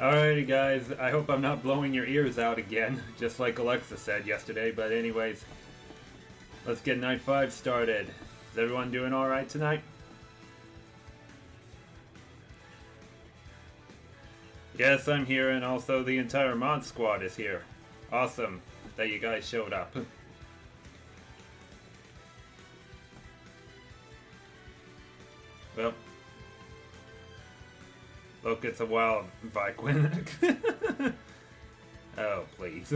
Alrighty guys, I hope I'm not blowing your ears out again, just like Alexa said yesterday, but anyways, let's get Night 5 started. Is everyone doing alright tonight? Yes, I'm here, and also the entire mod squad is here. Awesome that you guys showed up. Well, look, it's a wild Vicwin. Oh, please.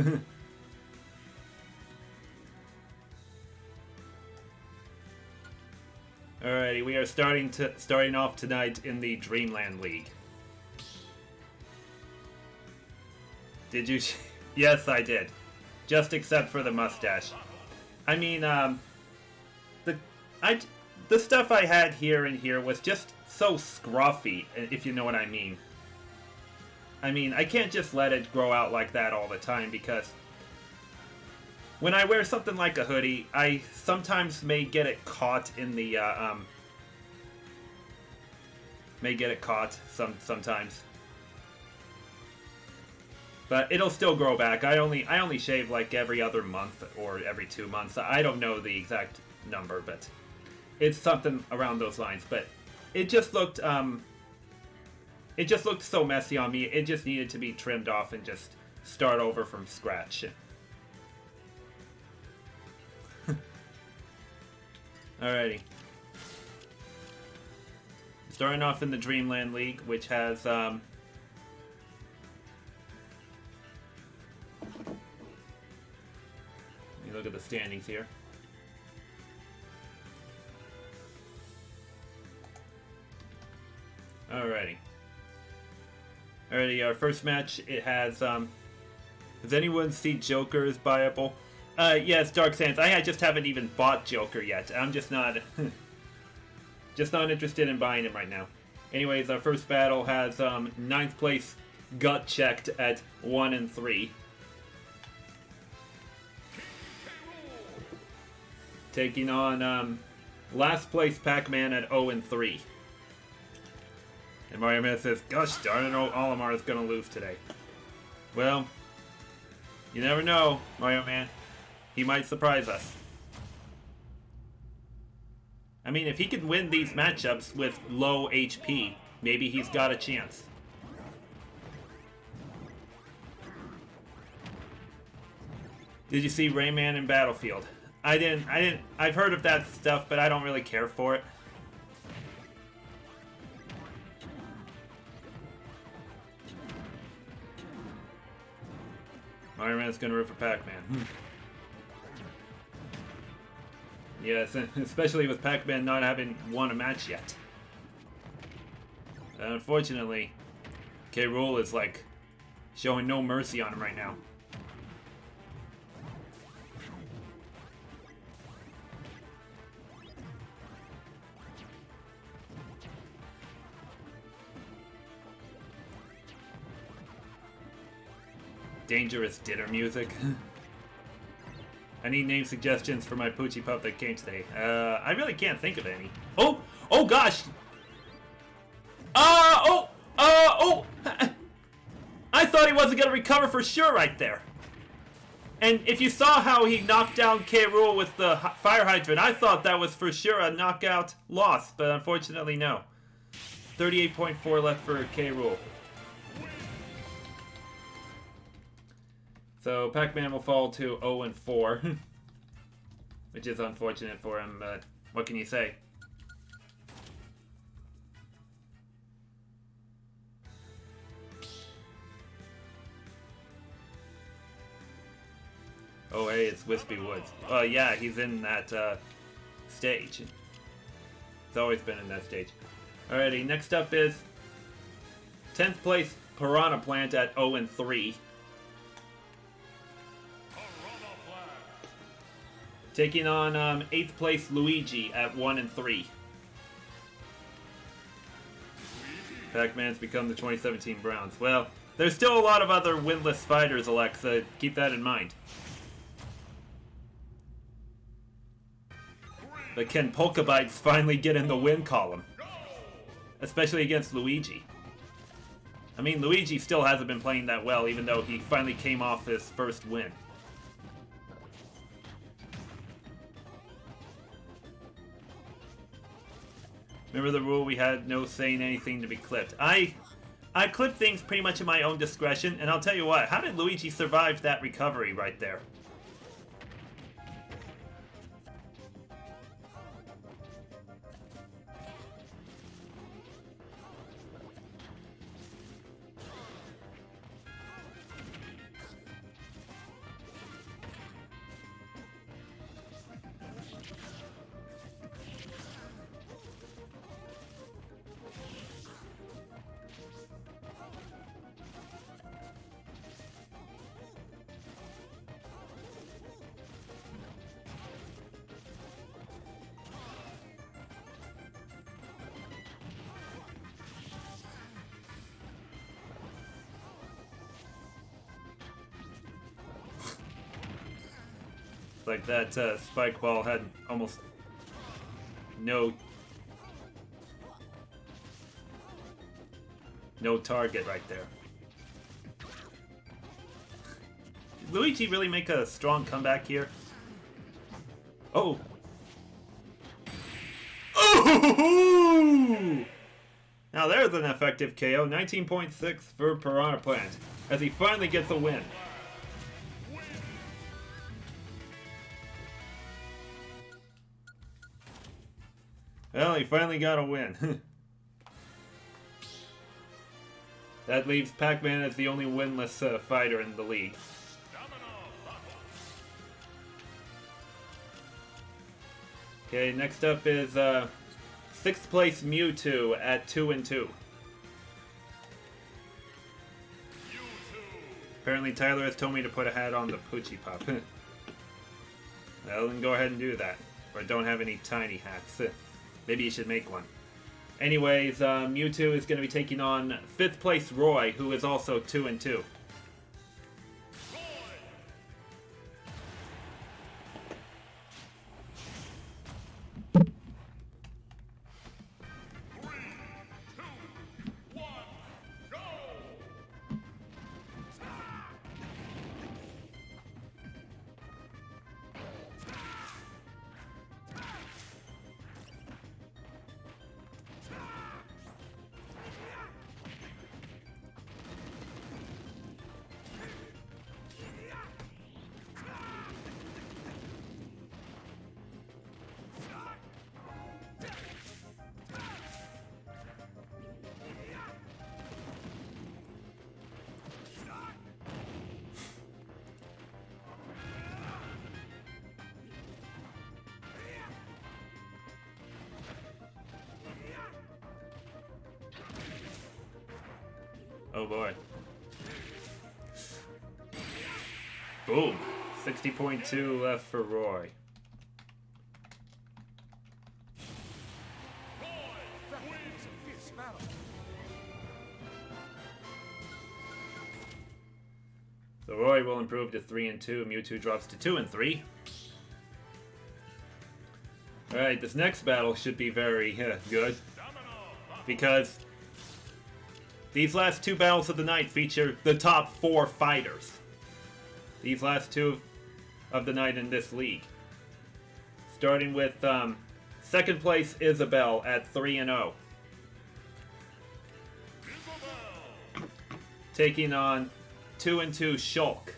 Alrighty, we are starting off tonight in the Dreamland League. Did you? Yes, I did. Just except for the mustache. I mean, the stuff I had here and here was just so scruffy, if you know what I mean. I mean, I can't just let it grow out like that all the time, because when I wear something like a hoodie, I sometimes may get it caught in the, sometimes. But it'll still grow back. I only shave like every other month or every 2 months. I don't know the exact number, but it's something around those lines. But it just looked so messy on me. It just needed to be trimmed off and just start over from scratch. Alrighty. Starting off in the Dreamland League, which has look at the standings here. Alrighty. Our first match, it has, does anyone see Joker is buyable? Yes, Dark Sands. I just haven't even bought Joker yet. I'm just not, just not interested in buying him right now. Anyways, our first battle has, 9th place gut checked at 1 and 3. Taking on last place Pac-Man at 0 and 3. And Mario Man says, "Gosh darn it, Olimar is gonna lose today." Well, you never know, Mario Man. He might surprise us. I mean, if he can win these matchups with low HP, maybe he's got a chance. Did you see Rayman in Battlefield? I didn't, I've heard of that stuff, but I don't really care for it. Mario Man's gonna root for Pac-Man. Yes, especially with Pac-Man not having won a match yet. Unfortunately, K. Rool is like showing no mercy on him right now. Dangerous dinner music. I need name suggestions for my Poochie pup that came today. I really can't think of any. Oh gosh! I thought he wasn't gonna recover for sure right there. And if you saw how he knocked down K. Rool with the fire hydrant, I thought that was for sure a knockout loss, but unfortunately no. 38.4 left for K. Rool. So Pac-Man will fall to 0 and 4, which is unfortunate for him, but what can you say? Oh hey, it's Wispy Woods. Oh yeah, he's in that stage. It's always been in that stage. Alrighty, next up is 10th place Piranha Plant at 0 and 3. Taking on 8th place Luigi at 1 and 3. Pac-Man's become the 2017 Browns. Well, there's still a lot of other winless fighters, Alexa. Keep that in mind. But can Polka Bites finally get in the win column? Especially against Luigi. I mean, Luigi still hasn't been playing that well, even though he finally came off his first win. Remember the rule we had no saying anything to be clipped. I clip things pretty much at my own discretion, and I'll tell you what, how did Luigi survive that recovery right there? Like that spike ball had almost no target right there. Did Luigi really make a strong comeback here? Oh! Oh! Now there's an effective KO. 19.6 for Piranha Plant as he finally gets a win. Well, he finally got a win. That leaves Pac-Man as the only winless fighter in the league. Okay, next up is 6th place Mewtwo at 2-2. Apparently Tyler has told me to put a hat on the Poochie Pop. Well, then go ahead and do that. Or don't have any tiny hats. Maybe you should make one. Anyways, Mewtwo is going to be taking on 5th place Roy, who is also 2-2. Oh boy. Boom. 60.2 left for Roy. So Roy will improve to 3-2. Mewtwo drops to 2-3. Alright, this next battle should be very good. Because these last two battles of the night feature the top 4 fighters. These last two of the night in this league. Starting with 2nd place Isabelle at 3-0. Taking on 2-2 Shulk.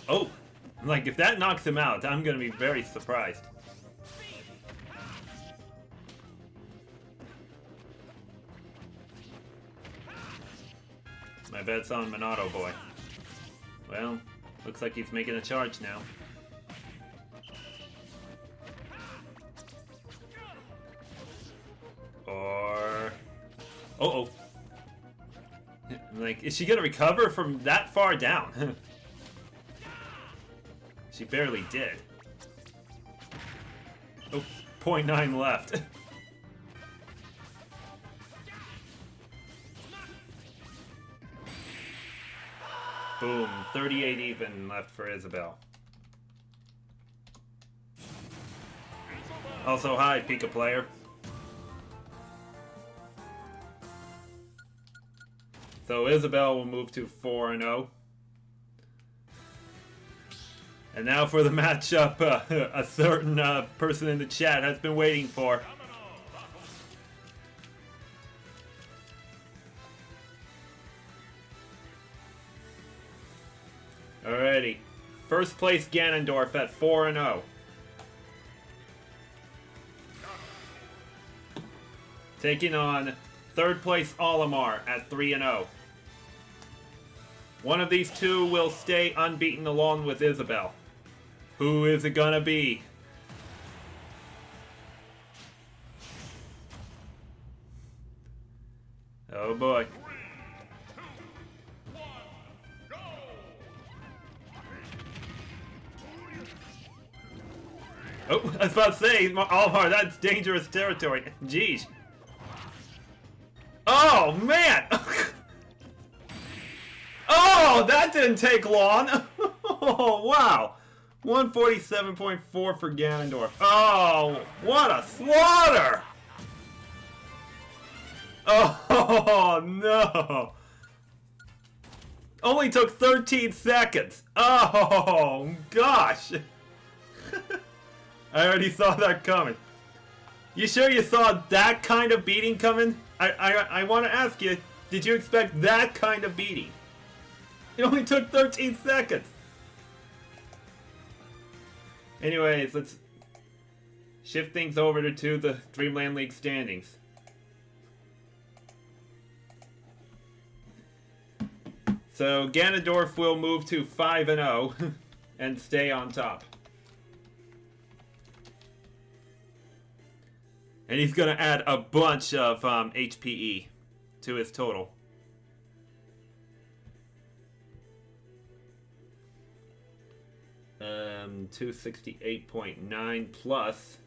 Oh, like if that knocks him out, I'm gonna be very surprised. My bet's on Monado Boy. Well, looks like he's making a charge now. Or... Uh-oh. Like, is she gonna recover from that far down? She barely did. Oh, 0.9 left. Boom, 38 even left for Isabel. Also, hi, Pika player. So Isabel will move to 4-0. And now for the matchup a certain person in the chat has been waiting for. Alrighty. First place Ganondorf at 4-0. Taking on third place Olimar at 3-0. One of these two will stay unbeaten along with Isabel. Who is it gonna be? Oh boy. Oh, I was about to say, Olimar, that's dangerous territory. Jeez. Oh, man! Oh, that didn't take long! Oh, wow! 147.4 for Ganondorf. Oh, what a slaughter! Oh, no! Only took 13 seconds. Oh, gosh! I already saw that coming. You sure you saw that kind of beating coming? I want to ask you, did you expect that kind of beating? It only took 13 seconds. Anyways, let's shift things over to the Dreamland League standings. So Ganondorf will move to 5-0 and stay on top. And he's going to add a bunch of HPE to his total. Um, 268.9 plus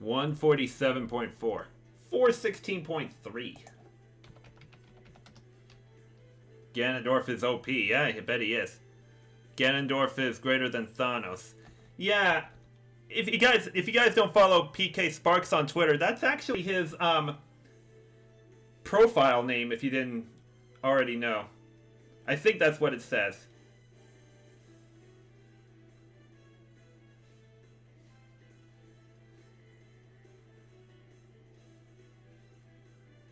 147.4. 416.3. Ganondorf is OP. Yeah, I bet he is. Ganondorf is greater than Thanos. Yeah. If you guys don't follow PK Sparks on Twitter, that's actually his profile name if you didn't already know. I think that's what it says.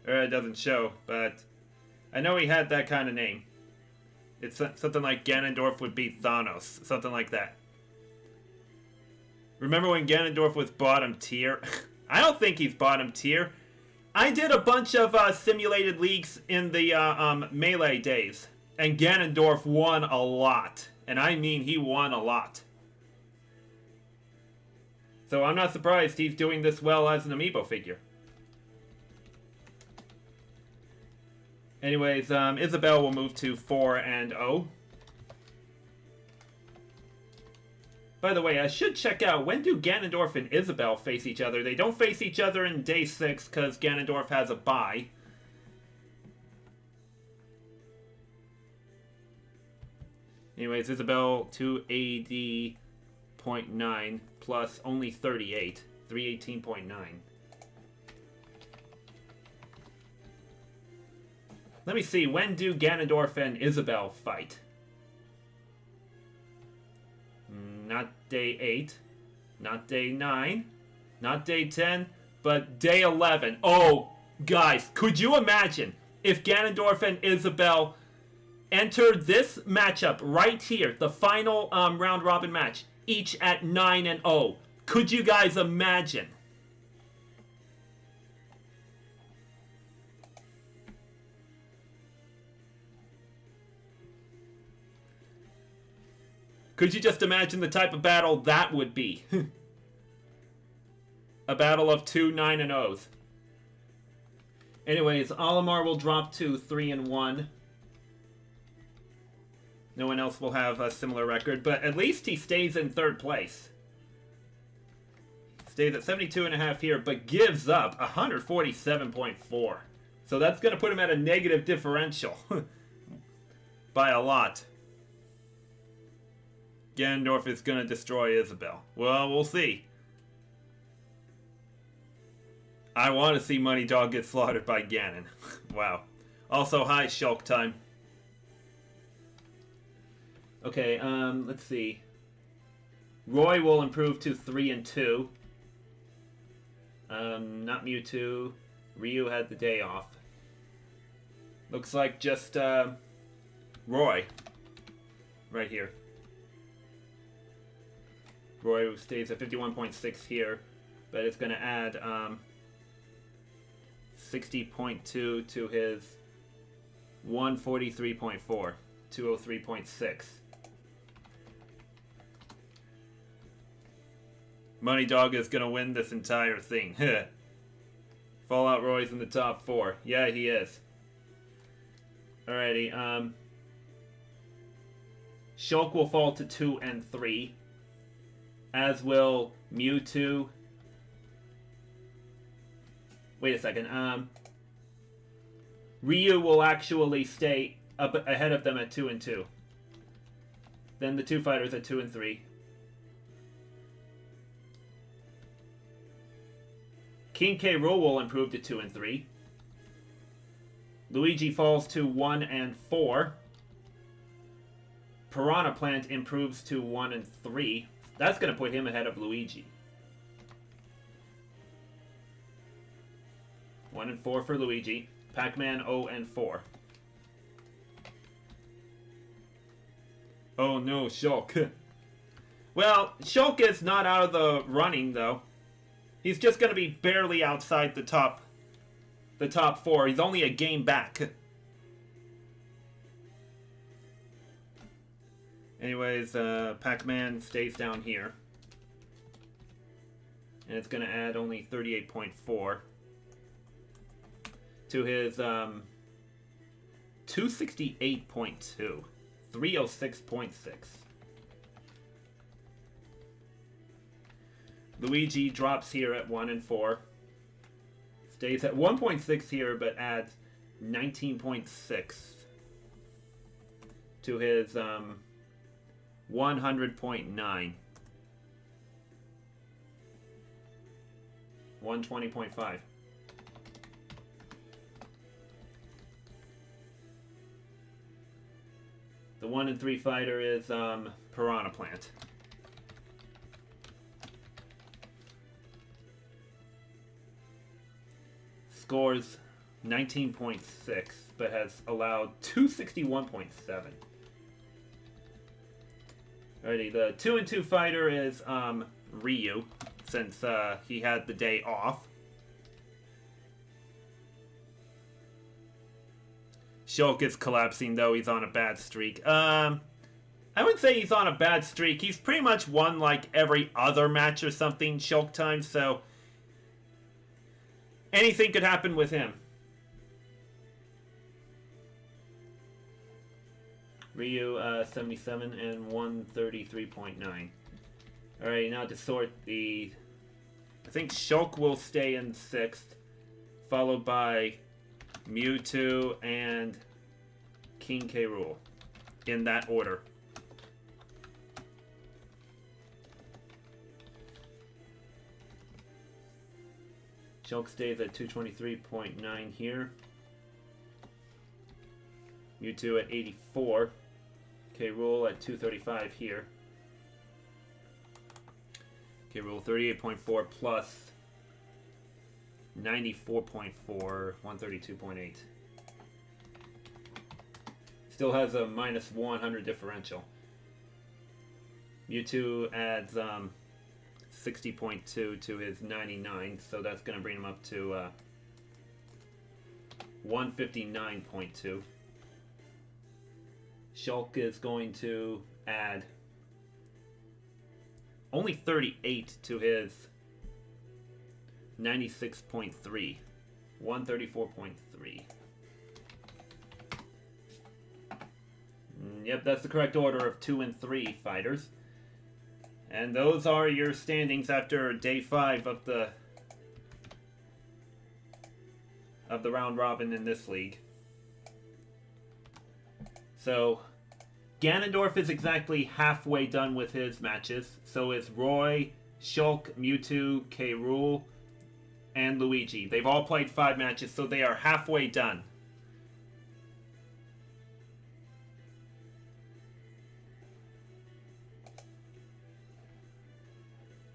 Or it doesn't show, but I know he had that kind of name. It's something like Ganondorf would beat Thanos, something like that. Remember when Ganondorf was bottom tier? I don't think he's bottom tier. I did a bunch of simulated leagues in the Melee days. And Ganondorf won a lot. And I mean he won a lot. So I'm not surprised he's doing this well as an amiibo figure. Anyways, Isabel will move to 4-0. By the way, I should check out, when do Ganondorf and Isabel face each other? They don't face each other in day 6 because Ganondorf has a bye. Anyways, Isabel 280.9 plus only 38. 318.9. Let me see, when do Ganondorf and Isabel fight? Not day 8, not day 9, not day 10, but day 11. Oh, guys, could you imagine if Ganondorf and Isabel entered this matchup right here, the final round-robin match, each at 9-0? Could you guys imagine? Could you just imagine the type of battle that would be? A battle of two 9-0s. Anyways, Olimar will drop to 3-1. No one else will have a similar record, but at least he stays in third place. Stays at 72.5 here, but gives up 147.4. So that's going to put him at a negative differential. By a lot. Ganondorf is going to destroy Isabelle. Well, we'll see. I want to see Money Dog get slaughtered by Ganon. Wow. Also, hi, Shulk time. Okay, let's see. Roy will improve to 3-2. Not Mewtwo. Ryu had the day off. Looks like just, Roy. Right here. Roy stays at 51.6 here, but it's going to add, 60.2 to his 143.4, 203.6. Money Dog is gonna win this entire thing. Fallout Roy's in the top 4. Yeah, he is. Alrighty, Shulk will fall to 2 and 3. As will Mewtwo. Wait a second. Ryu will actually stay up ahead of them at 2 and 2. Then the two fighters at 2 and 3. King K. Rool will improve to 2 and 3. Luigi falls to 1 and 4. Piranha Plant improves to 1 and 3. That's going to put him ahead of Luigi. 1 and 4 for Luigi. Pac-Man 0 and 4. Oh no, Shulk. Well, Shulk is not out of the running though. He's just going to be barely outside the top 4. He's only a game back. Anyways, Pac-Man stays down here. And it's going to add only 38.4 to his 268.2. 306.6. Luigi drops here at 1 and 4. Stays at 1.6 here, but adds 19.6 to his 100.9. 120.5. The 1 and 3 fighter is Piranha Plant. Scores 19.6, but has allowed 261.7. Alrighty, the 2 and 2 fighter is Ryu, since he had the day off. Shulk is collapsing, though. He's on a bad streak. I wouldn't say he's on a bad streak. He's pretty much won, like, every other match or something, Shulk time, so anything could happen with him. Ryu, 77 and 133.9. Alright, now to sort the... I think Shulk will stay in 6th, followed by Mewtwo and King K. Rool, in that order. Shulk stays at 223.9 here. Mewtwo at 84. K. Rool at 235 here. K. Rool 38.4 plus 94.4, 132.8. Still has a minus 100 differential. Mewtwo adds 60.2 to his 99, so that's going to bring him up to 159.2. Shulk is going to add only 38 to his 96.3. 134.3. Yep, that's the correct order of 2 and 3 fighters. And those are your standings after day 5 of the round robin in this league. So Ganondorf is exactly halfway done with his matches. So is Roy, Shulk, Mewtwo, K. Rool, and Luigi. They've all played 5 matches, so they are halfway done.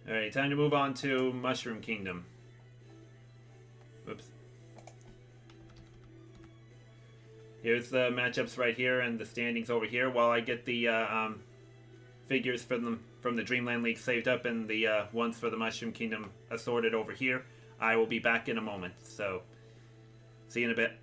Alright, time to move on to Mushroom Kingdom. Oops. Here's the matchups right here and the standings over here while I get the figures from the Dreamland League saved up and the ones for the Mushroom Kingdom assorted over here. I will be back in a moment, so see you in a bit.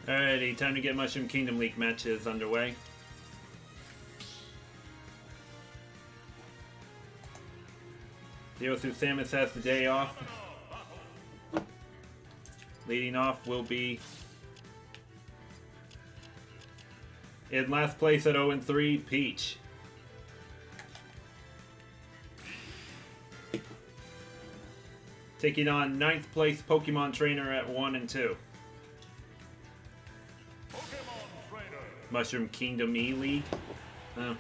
Alrighty, time to get Mushroom Kingdom League matches underway. Zero Suit Samus has the day off. Leading off will be in last place at 0-3, Peach. Taking on 9th place Pokemon Trainer at 1 and 2. Mushroom Kingdom E-League. Oh.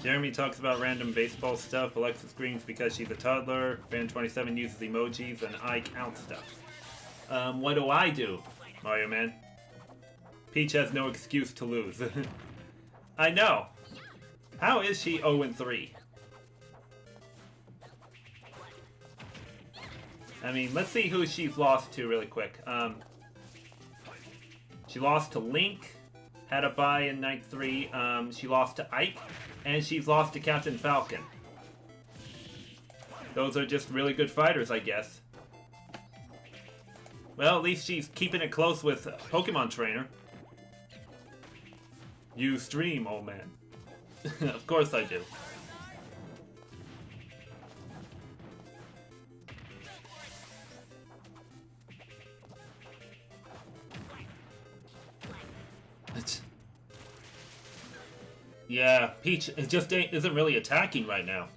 Jeremy talks about random baseball stuff. Alexa screams because she's a toddler. Fan27 uses emojis, and I count stuff. What do I do, Mario Man? Peach has no excuse to lose. I know. How is she 0-3? I mean, let's see who she's lost to really quick. She lost to Link. Had a bye in Night 3. She lost to Ike. And she's lost to Captain Falcon. Those are just really good fighters, I guess. Well, at least she's keeping it close with Pokemon Trainer. You stream, old man. Of course I do. Yeah, Peach just isn't really attacking right now.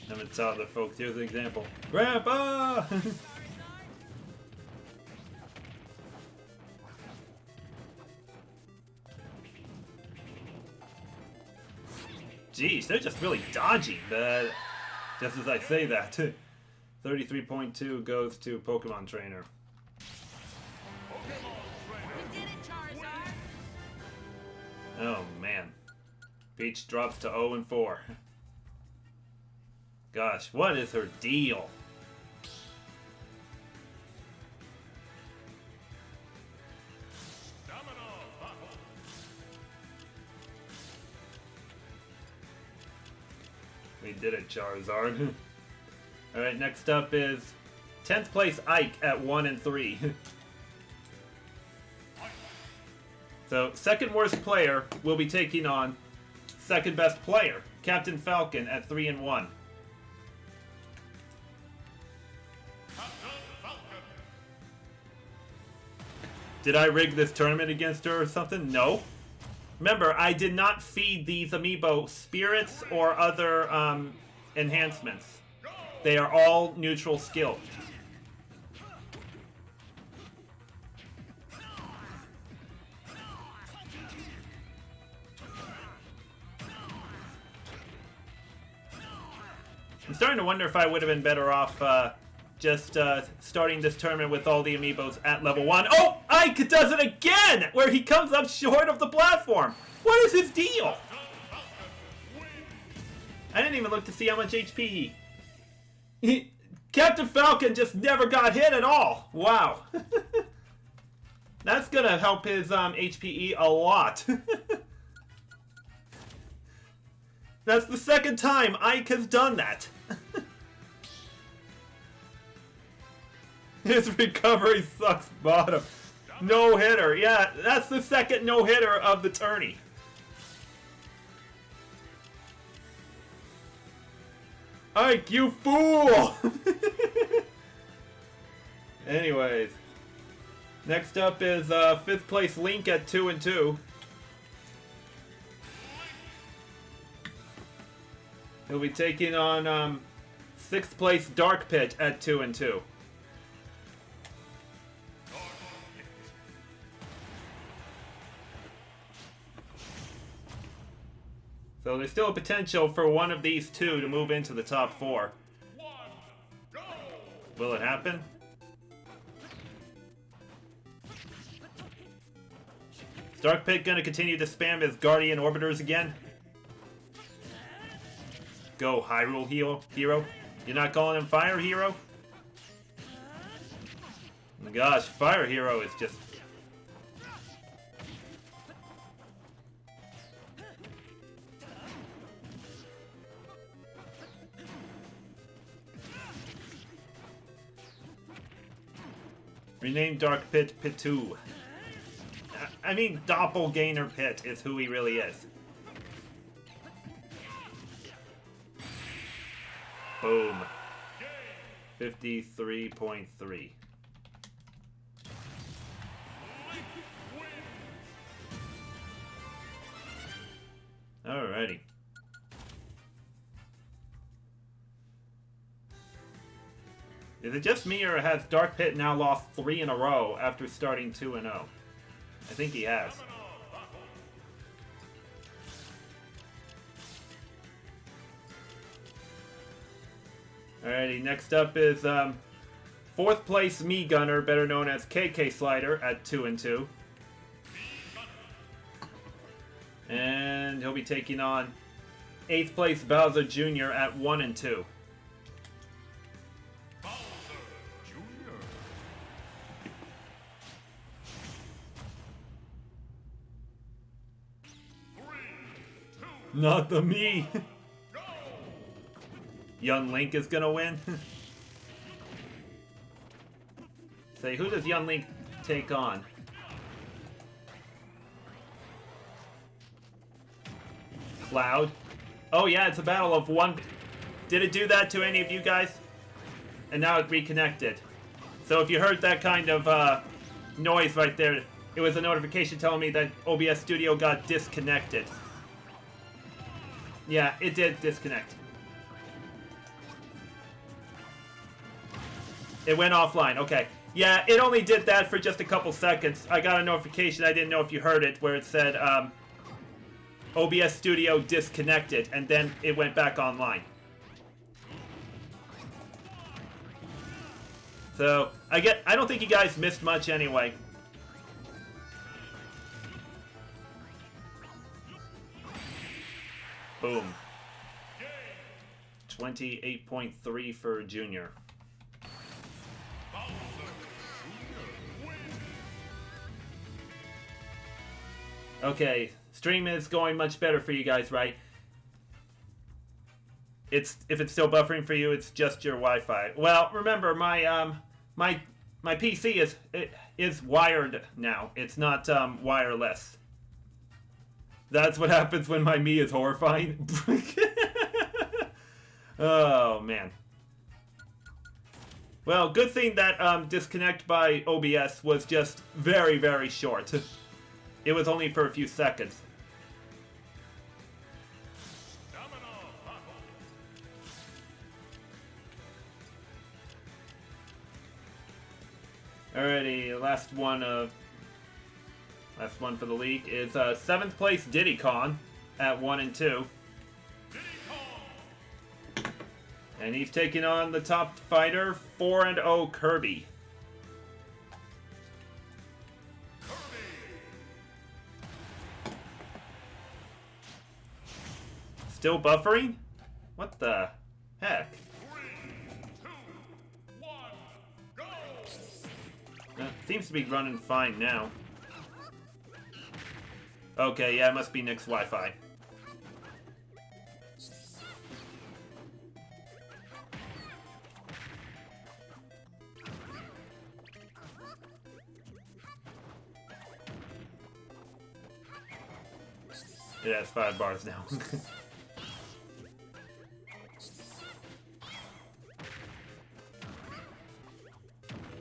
Haven't saw the folks. Here's an example. Grandpa! Jeez, they're just really dodgy. Just as I say that. 33.2 goes to Pokemon Trainer. Oh man. Peach drops to 0-4. Gosh, what is her deal? We did it, Charizard. Alright, next up is 10th place Ike at 1-3. So, second worst player will be taking on second best player, Captain Falcon, at 3-1. Did I rig this tournament against her or something? No. Remember, I did not feed these amiibo spirits or other enhancements. They are all neutral skill. I'm starting to wonder if I would have been better off just starting this tournament with all the amiibos at level 1. Oh! Ike does it again! Where he comes up short of the platform! What is his deal? I didn't even look to see how much HP Captain Falcon just never got hit at all! Wow. That's gonna help his HPE a lot. That's the second time Ike has done that. His recovery sucks bottom. No hitter. Yeah, that's the second no hitter of the tourney. Ike, you fool! Anyways. Next up is 5th place Link at 2-2. He'll be taking on 6th place Dark Pit at 2-2. So there's still a potential for one of these two to move into the top 4. Will it happen? Is Dark Pit gonna continue to spam his Guardian Orbiters again? Go, Hyrule Hero. You're not calling him Fire Hero? Oh my gosh, Fire Hero is just... Rename Dark Pit Pit 2. I mean, Doppelganger Pit is who he really is. Boom. 53.3. Alrighty. Is it just me, or has Dark Pit now lost 3 in a row after starting 2-0? I think he has. Alrighty, next up is 4th place Me Gunner, better known as KK Slider, at 2-2. And he'll be taking on 8th place Bowser Jr. at 1-2. Not the me. Young Link is gonna win. Say, who does Young Link take on? Cloud. Oh yeah, it's a battle of one. Did it do that to any of you guys? And now it reconnected. So if you heard that kind of noise right there, it was a notification telling me that OBS Studio got disconnected. Yeah, it did disconnect. It went offline, okay. Yeah, it only did that for just a couple seconds. I got a notification, I didn't know if you heard it, where it said OBS Studio disconnected, and then it went back online. So, I don't think you guys missed much anyway. Boom. 28.3 for Junior. Okay, stream is going much better for you guys, right? If it's still buffering for you, it's just your Wi-Fi. Well, remember my my PC is wired now. It's not wireless. That's what happens when my me is horrifying. Oh man. Well, good thing that disconnect by OBS was just very, very short. It was only for a few seconds. Alrighty, last one for the league is 7th place Diddy Kong at 1-2. And he's taking on the top fighter, 4-0 Kirby. Still buffering? What the heck? 3, 2, 1, go! Seems to be running fine now. Okay, yeah, it must be Nick's Wi-Fi. It has 5 bars now.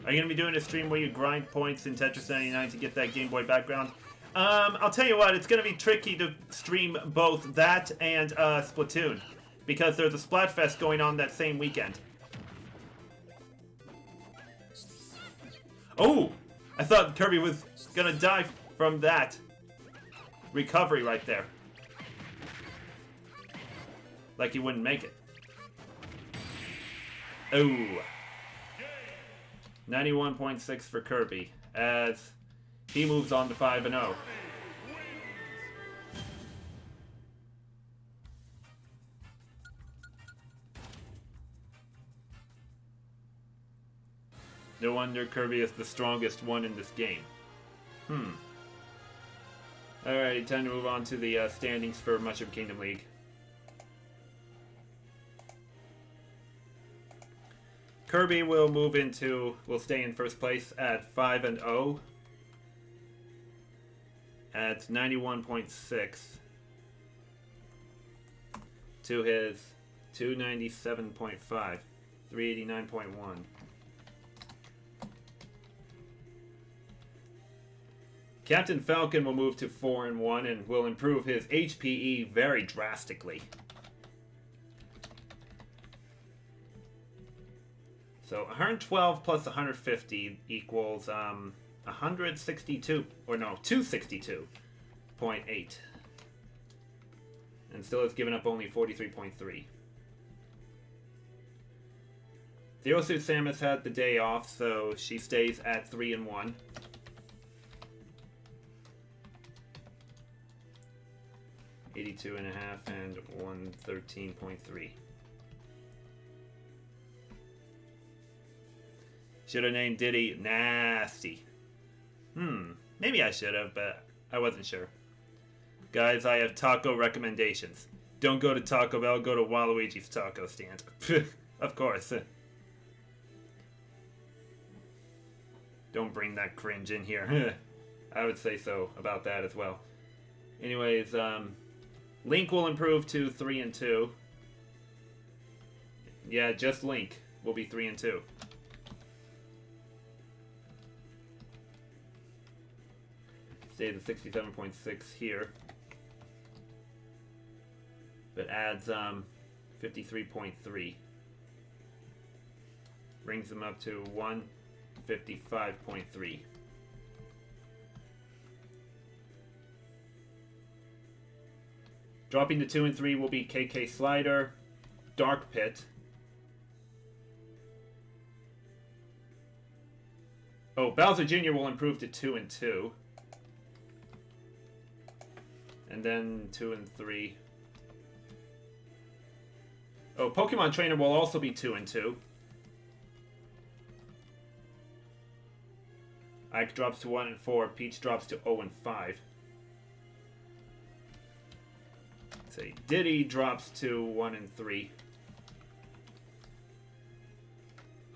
Are you going to be doing a stream where you grind points in Tetris 99 to get that Game Boy background? I'll tell you what, it's going to be tricky to stream both that and Splatoon, because there's a Splatfest going on that same weekend. Oh! I thought Kirby was going to die from that. Recovery right there. Like he wouldn't make it. Oh. 91.6 for Kirby, as he moves on to 5-0. No wonder Kirby is the strongest one in this game. Alright, time to move on to the standings for Mushroom Kingdom League. Kirby will will stay in first place at 5-0 at 91.6 to his 297.5, 389.1. Captain Falcon will move to 4-1 and will improve his HPE very drastically. So 112 plus 150 equals 162, or no, 262.8. And still has given up only 43.3. Theosu Samus had the day off, so she stays at 3-1. $82.5 and 113.3. Should have named Diddy Nasty. Maybe I should have, but I wasn't sure. Guys, I have taco recommendations. Don't go to Taco Bell, go to Waluigi's taco stand. Of course. Don't bring that cringe in here. I would say so about that as well. Anyways, Link will improve to 3-2. Yeah, just Link will be 3-2. Stays at 67.6 here. But adds 53.3. Brings them up to 155.3. Dropping to 2 and 3 will be KK Slider, Dark Pit. Oh, Bowser Jr. will improve to 2 and 2. And then 2 and 3. Oh, Pokemon Trainer will also be 2 and 2. Ike drops to 1 and 4. Peach drops to 0 and 5. Say Diddy drops to 1 and 3.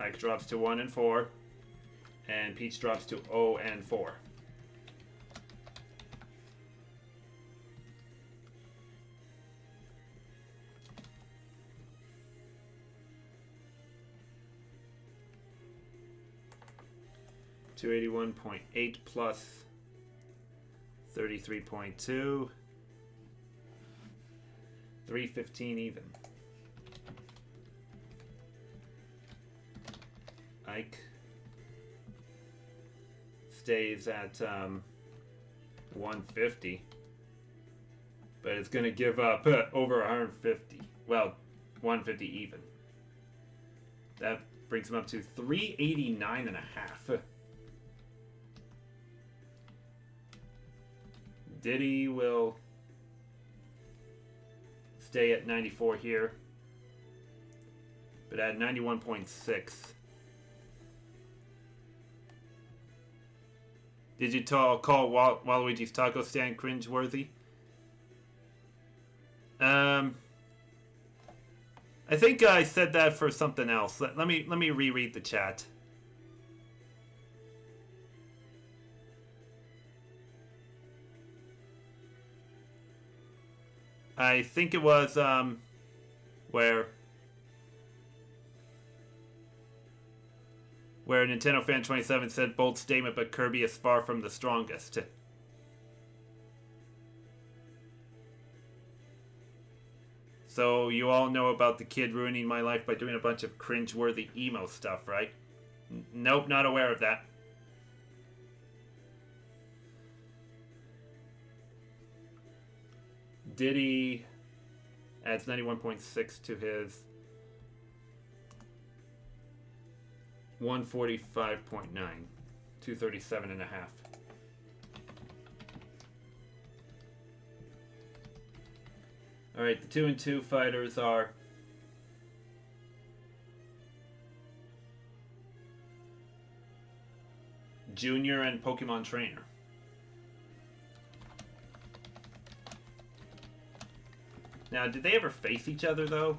Ike drops to 1 and 4. And Peach drops to 0 and 4. $281.8 plus 33.2. 315 even. Ike stays at 150, but it's going to give up over 150. Well, 150 even. That brings him up to 389 and a half. Diddy will stay at 94 here, but at 91.6. Did you call Waluigi's taco stand cringeworthy? I think I said that for something else. Let me reread the chat. I think it was where Nintendo Fan 27 said bold statement, but Kirby is far from the strongest. So you all know about the kid ruining my life by doing a bunch of cringeworthy emo stuff, right? Nope, not aware of that. Diddy adds 91.6 to his 145.9, 237 and a half. All right, the 2 and 2 fighters are Junior and Pokemon Trainer. Now, did they ever face each other, though?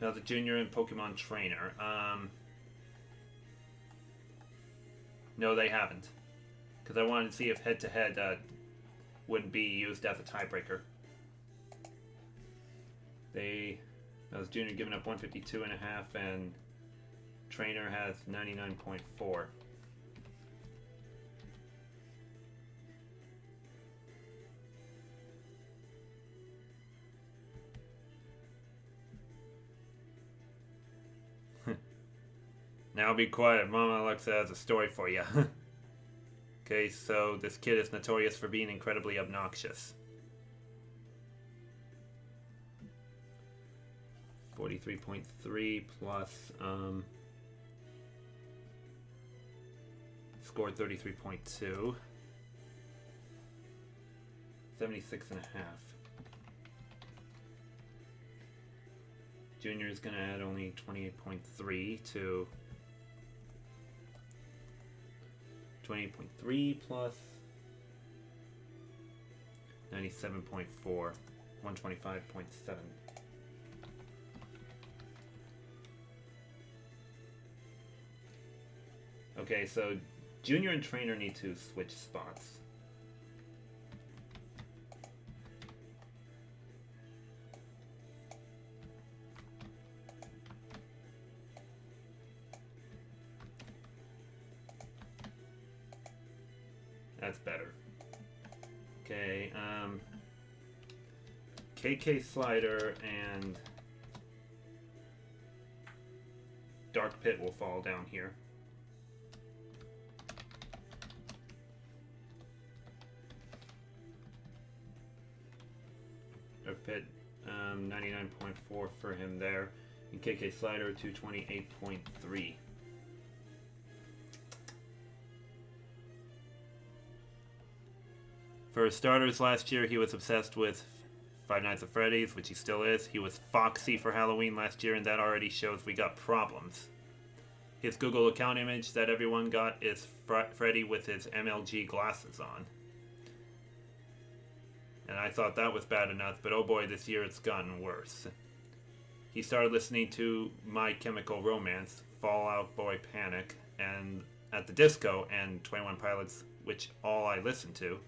As a junior and Pokemon trainer. No, they haven't. Because I wanted to see if head-to-head wouldn't be used as a tiebreaker. As junior giving up 152.5, and trainer has 99.4. Now be quiet. Mama Alexa has a story for you. Okay, so this kid is notorious for being incredibly obnoxious. 43.3 plus, scored 33.2. 76.5. Junior is going to add only 28.3 to 28.3 plus 97.4, 125.7. Okay, so junior and trainer need to switch spots. That's better. Okay, KK Slider and Dark Pit will fall down here. Dark Pit, 99.4 for him there. And KK Slider to 28.3. For starters, last year he was obsessed with Five Nights at Freddy's, which he still is. He was foxy for Halloween last year, and that already shows we got problems. His Google account image that everyone got is Freddy with his MLG glasses on. And I thought that was bad enough, but oh boy, this year it's gotten worse. He started listening to My Chemical Romance, Fall Out Boy Panic, and at the Disco, and 21 Pilots, which all I listened to.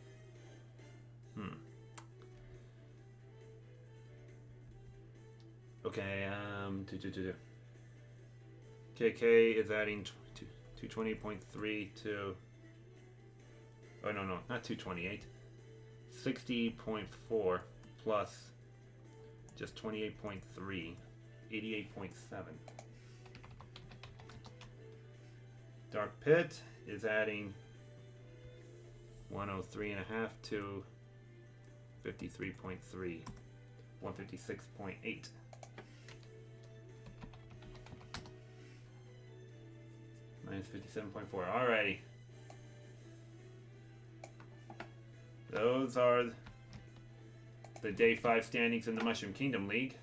Okay, KK is adding 220.3 to... Oh, no, not 228. 60.4 plus just 28.3. 88.7. Dark Pit is adding 103.5 to 53.3. 156.8. Minus 57.4. Alrighty. Those are the Day 5 standings in the Mushroom Kingdom League.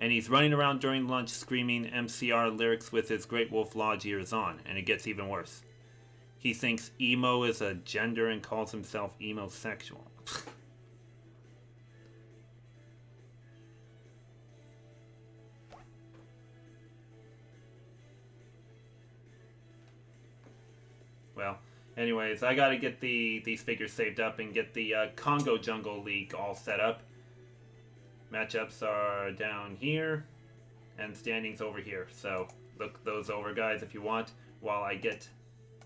And he's running around during lunch screaming MCR lyrics with his Great Wolf Lodge ears on, and it gets even worse. He thinks emo is a gender and calls himself emo-sexual. Well, anyways, I gotta get these figures saved up and get the Congo Jungle League all set up. Matchups are down here, and standings over here. So look those over, guys, if you want, while I get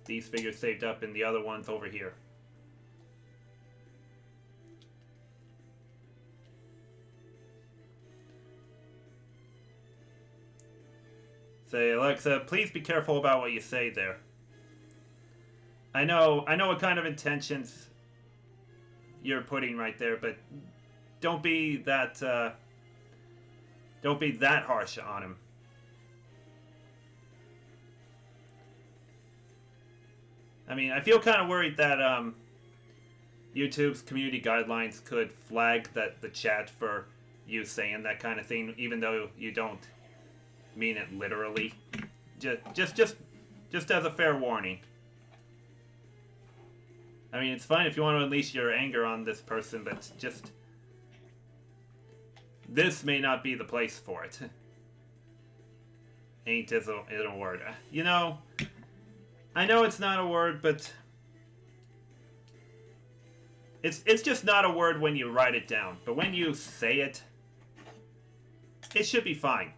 these figures saved up and the other ones over here. Say, Alexa, please be careful about what you say there. I know what kind of intentions you're putting right there, but don't be that harsh on him. I mean, I feel kind of worried that YouTube's community guidelines could flag the chat for you saying that kind of thing, even though you don't mean it literally. Just as a fair warning. I mean, it's fine if you want to unleash your anger on this person, but just... This may not be the place for it. Ain't is a word. You know, I know it's not a word, but... It's just not a word when you write it down. But when you say it, it should be fine.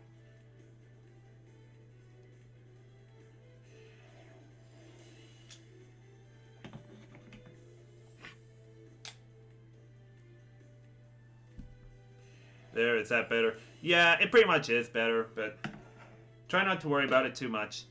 There, is that better? Yeah, it pretty much is better, but try not to worry about it too much.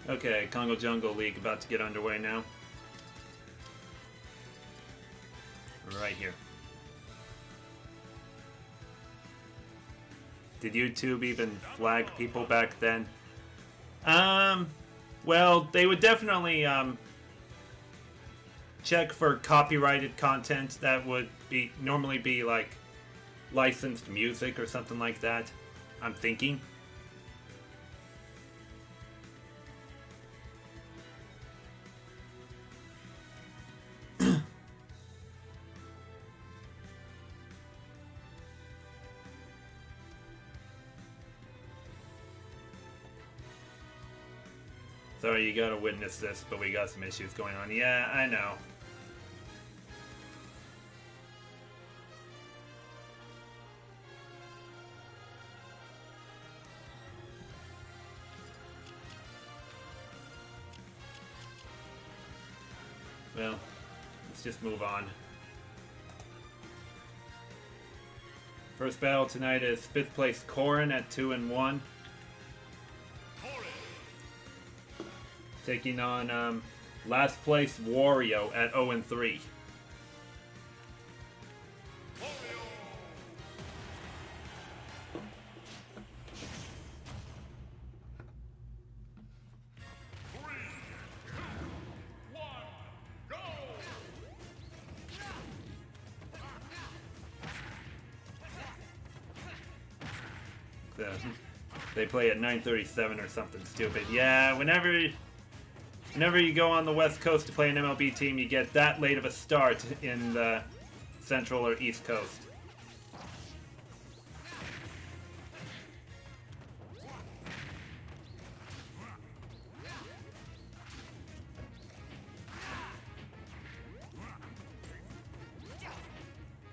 Okay, Congo Jungle League about to get underway now. Right here. Did YouTube even flag people back then? Well, they would definitely, check for copyrighted content that would normally be, like, licensed music or something like that. I'm thinking. Sorry you gotta witness this, but we got some issues going on. Yeah, I know. Well, let's just move on. First battle tonight is 5th place Corrin at 2-1. Taking on last place Wario at 0-3. They play at 9:37 or something stupid. Yeah, whenever you go on the West Coast to play an MLB team, you get that late of a start in the Central or East Coast.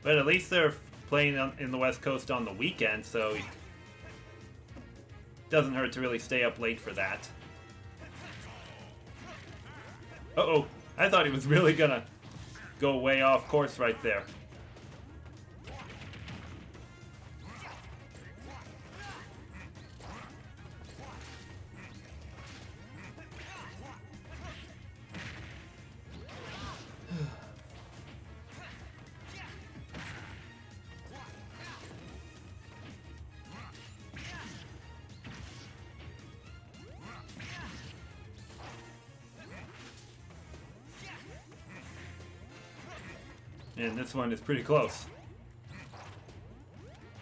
But at least they're playing in the West Coast on the weekend, so it doesn't hurt to really stay up late for that. Uh-oh, I thought he was really gonna go way off course right there. And this one is pretty close.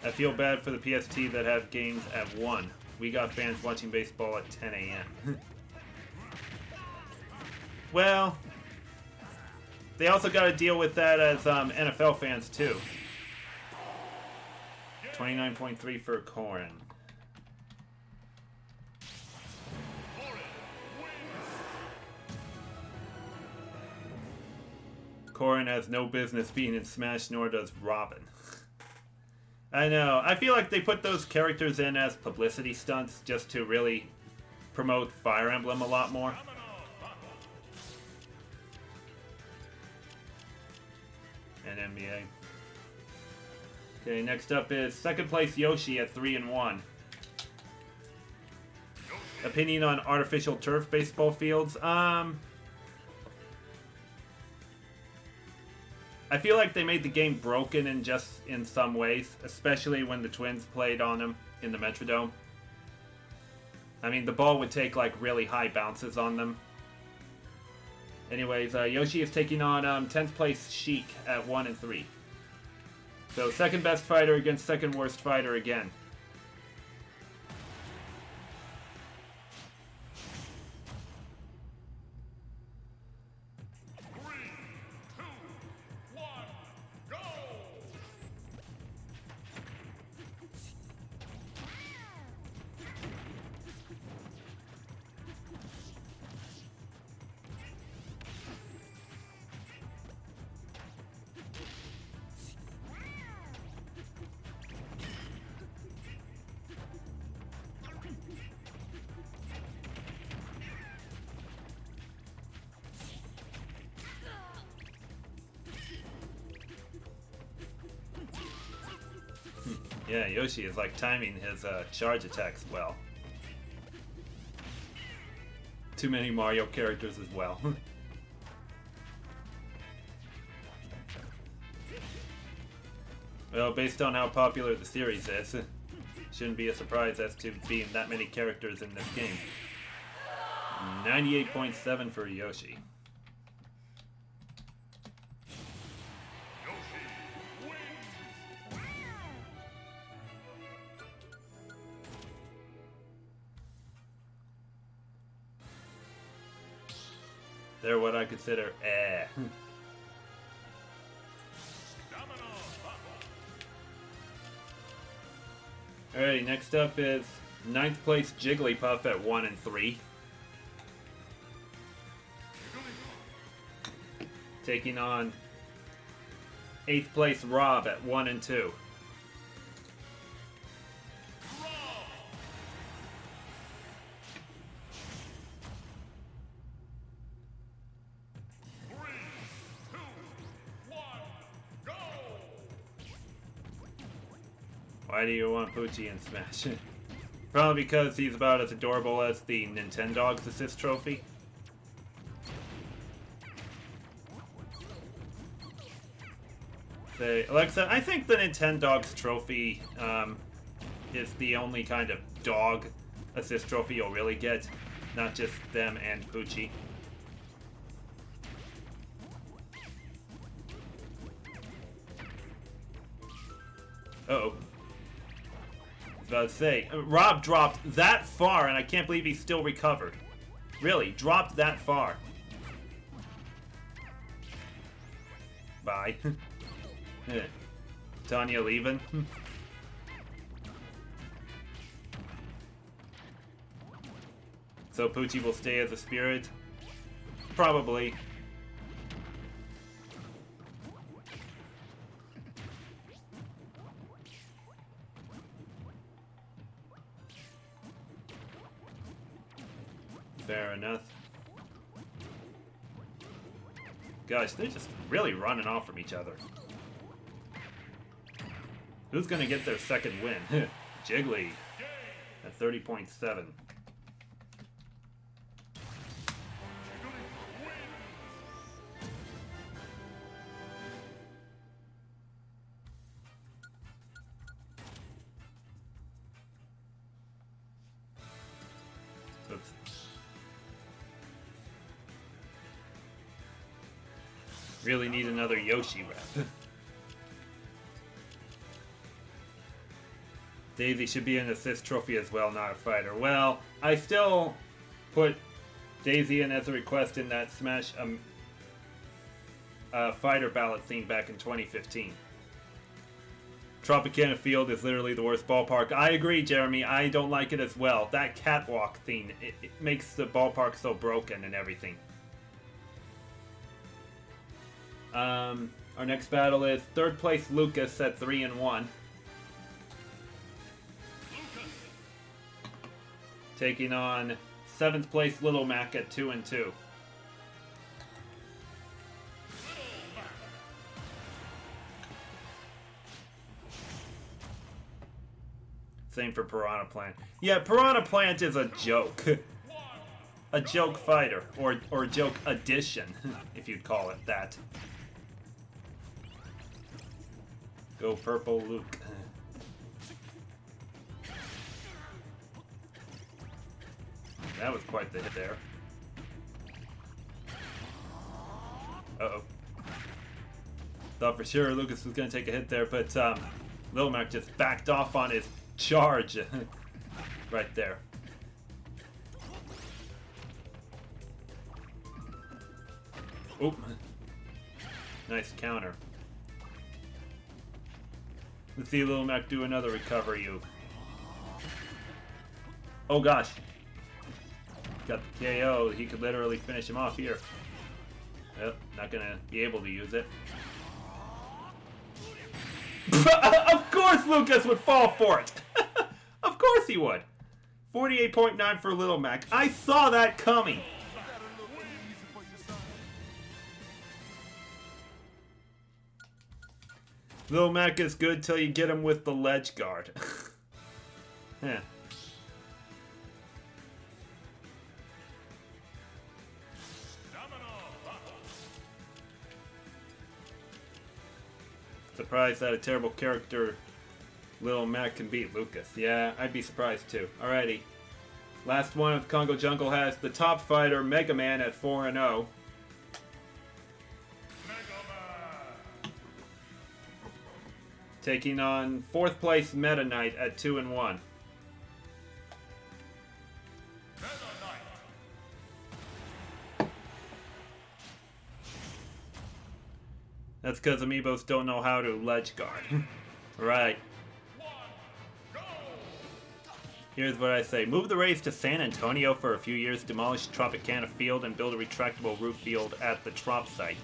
I feel bad for the PST that have games at 1. We got fans watching baseball at 10 a.m. Well, they also got to deal with that as NFL fans too. 29.3 for Corrin. Corrin has no business being in Smash, nor does Robin. I know. I feel like they put those characters in as publicity stunts just to really promote Fire Emblem a lot more. And NBA. Okay, next up is second place Yoshi at 3-1. Opinion on artificial turf baseball fields? I feel like they made the game broken in some ways, especially when the Twins played on them in the Metrodome. I mean, the ball would take like really high bounces on them. Anyways, Yoshi is taking on 10th place Sheik at 1-3. So second best fighter against second worst fighter again. Yeah, Yoshi is like timing his charge attacks well. Too many Mario characters as well. Well, based on how popular the series is, shouldn't be a surprise as to being that many characters in this game. 98.7 for Yoshi. They're what I consider Alrighty, next up is 9th place Jigglypuff at 1-3. Taking on 8th place Rob at 1-2. Why do you want Poochie in Smash? Probably because he's about as adorable as the Nintendogs Assist Trophy. Say, Alexa, I think the Nintendogs Trophy is the only kind of dog assist trophy you'll really get, not just them and Poochie. Uh-oh. about to say, Rob dropped that far, and I can't believe he still recovered. Really, dropped that far. Bye. Tanya leaving. So Poochie will stay as a spirit? Probably. Fair enough. Gosh, they're just really running off from each other. Who's gonna get their second win? Jiggly at 30.7. Oops. Really need another Yoshi rep. Daisy should be an assist trophy as well, not a fighter. Well, I still put Daisy in as a request in that Smash fighter ballot theme back in 2015. Tropicana Field is literally the worst ballpark. I agree, Jeremy. I don't like it as well. That catwalk theme, it makes the ballpark so broken and everything. Our next battle is third place Lucas at 3-1. Taking on 7th place Little Mac at 2-2. Same for Piranha Plant. Yeah, Piranha Plant is a joke. A joke fighter. Or joke addition, if you'd call it that. Go purple Luke. That was quite the hit there. Uh-oh. Thought for sure Lucas was going to take a hit there, but Lil Mac just backed off on his charge. Right there. Oop. Nice counter. Let's see Lil Mac do another recovery. Oh gosh. Got the KO. He could literally finish him off here. Yep, not gonna be able to use it. Of course Lucas would fall for it! Of course he would! 48.9 for Little Mac. I saw that coming! Little Mac is good till you get him with the ledge guard. Yeah. Surprised that a terrible character Lil Mac can beat Lucas. Yeah, I'd be surprised too. Alrighty. Last one of Congo Jungle has the top fighter Mega Man at 4-0. Taking on 4th place Meta Knight at 2-1. That's because amiibos don't know how to ledge guard. Right. Here's what I say. Move the race to San Antonio for a few years, demolish Tropicana Field, and build a retractable roof field at the Trop site.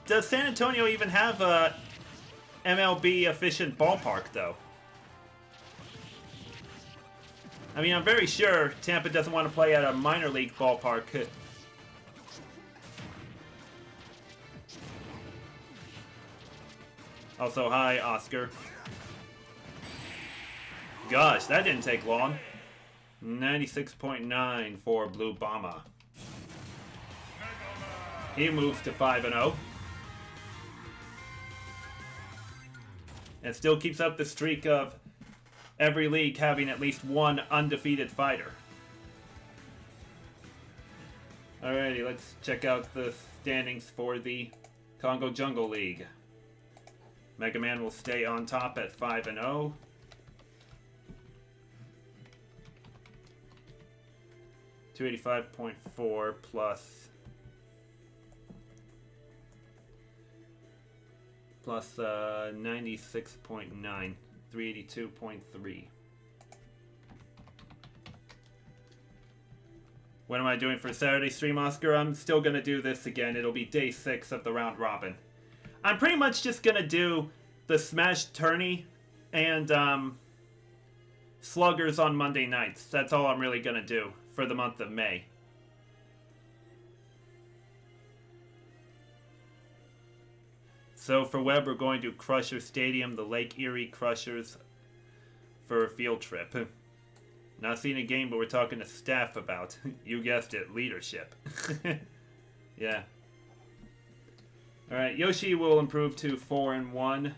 Does San Antonio even have a MLB efficient ballpark, though? I mean, I'm very sure Tampa doesn't want to play at a minor league ballpark. Also, hi, Oscar. Gosh, that didn't take long. 96.9 for Blue Bama. He moves to 5-0. And still keeps up the streak of every league having at least one undefeated fighter. Alrighty, let's check out the standings for the Congo Jungle League. Mega Man will stay on top at 5-0. 285.4 plus 96.9, 382.3. What am I doing for Saturday stream, Oscar? I'm still going to do this again. It'll be day 6 of the round robin. I'm pretty much just going to do the Smash Tourney and Sluggers on Monday nights. That's all I'm really going to do for the month of May. So for Web, we're going to Crusher Stadium, the Lake Erie Crushers, for a field trip. Not seeing a game, but we're talking to staff about, you guessed it, leadership. Yeah. Alright, Yoshi will improve to 4-1.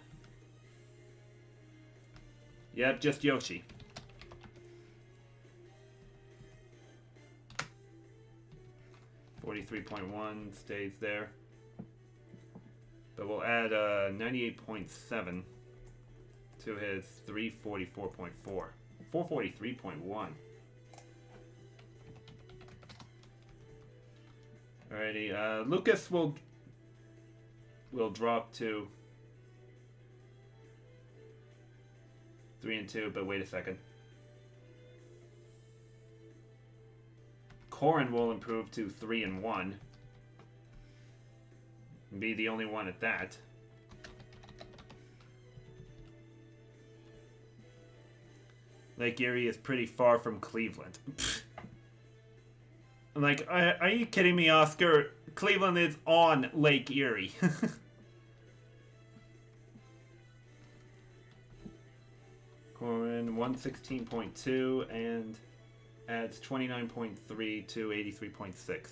Yep, just Yoshi. $43.1 stays there. But we'll add 98.7 to his 344.4. 443.1. Alrighty, Lucas will drop to 3-2, but wait a second. Corin will improve to 3-1. Be the only one at that. Lake Erie is pretty far from Cleveland. I'm like, are you kidding me, Oscar? Cleveland is on Lake Erie. Corin 116.2 and adds 29.3 to 83.6.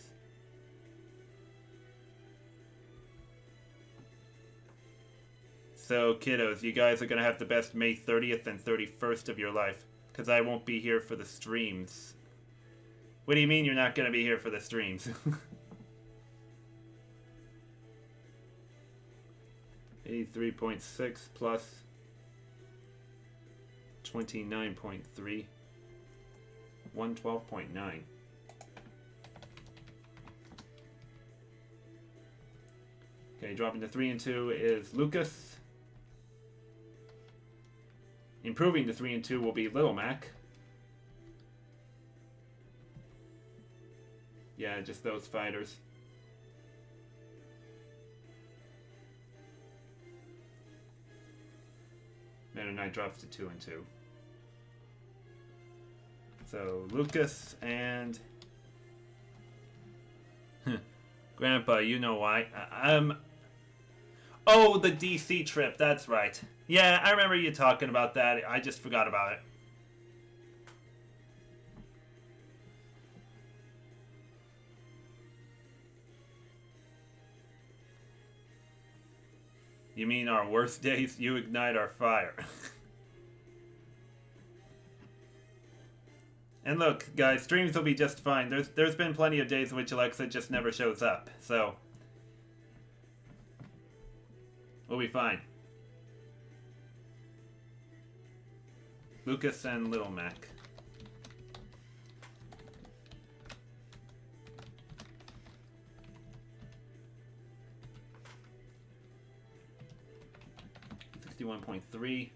So, kiddos, you guys are going to have the best May 30th and 31st of your life. Because I won't be here for the streams. What do you mean you're not going to be here for the streams? 83.6 plus 29.3. 112.9. Okay, dropping to 3-2 is Lucas. Improving to 3-2 will be Little Mac. Yeah, just those fighters. Meta Knight drops to 2-2. So Lucas and Grandpa, you know why? Oh, the DC trip. That's right. Yeah, I remember you talking about that. I just forgot about it. You mean our worst days? You ignite our fire. And look, guys, streams will be just fine. There's been plenty of days in which Alexa just never shows up, so we'll be fine. Lucas and Little Mac. $61.3.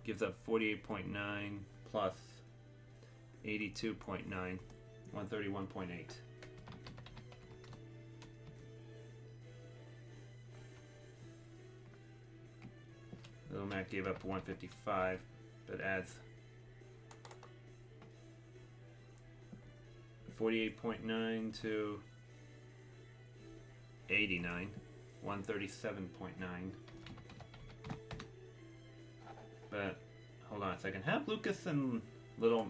Gives up 48.9 plus 82.9, 131.8. Little Mac gave up 155, but adds 48.9 to 89, 137.9. But hold on a second. Have Lucas and Little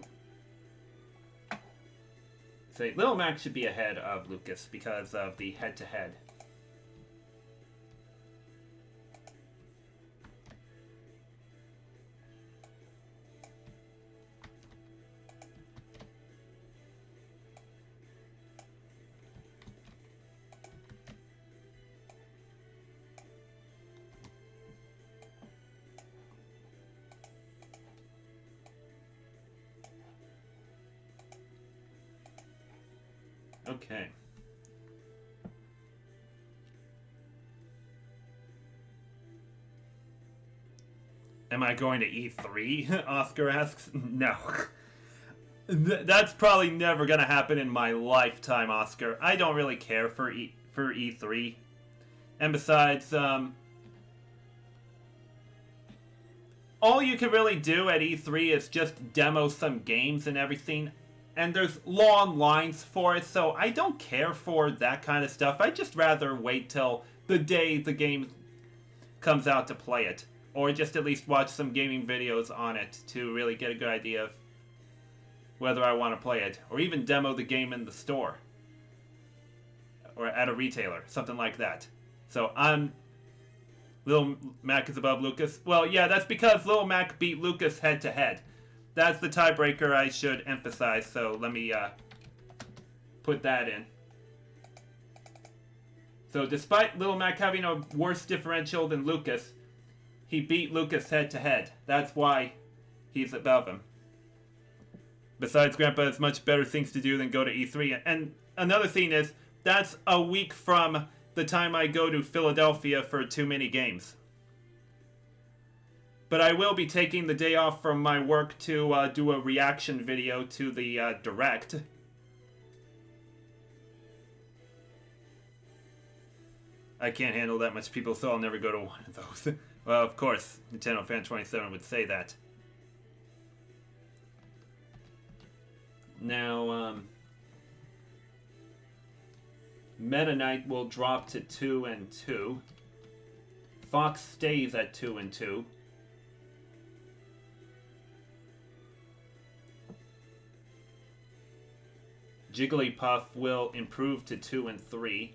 Mac should be ahead of Lucas because of the head-to-head. Okay. Am I going to E3? Oscar asks. No. That's probably never going to happen in my lifetime, Oscar. I don't really care for E3. And besides, all you can really do at E3 is just demo some games and everything. And there's long lines for it, so I don't care for that kind of stuff. I'd just rather wait till the day the game comes out to play it. Or just at least watch some gaming videos on it to really get a good idea of whether I want to play it. Or even demo the game in the store. Or at a retailer, something like that. So Lil Mac is above Lucas. Well, yeah, that's because Lil Mac beat Lucas head to head. That's the tiebreaker I should emphasize, so let me put that in. So despite Lil Mac having a worse differential than Lucas, he beat Lucas head to head. That's why he's above him. Besides, Grandpa has much better things to do than go to E3. And another thing is, that's a week from the time I go to Philadelphia for Too Many Games. But I will be taking the day off from my work to do a reaction video to the Direct. I can't handle that much people, so I'll never go to one of those. Well, of course, Nintendo Fan 27 would say that. Now, Meta Knight will drop to 2 and 2. Fox stays at 2 and 2. Jigglypuff will improve to 2 and 3.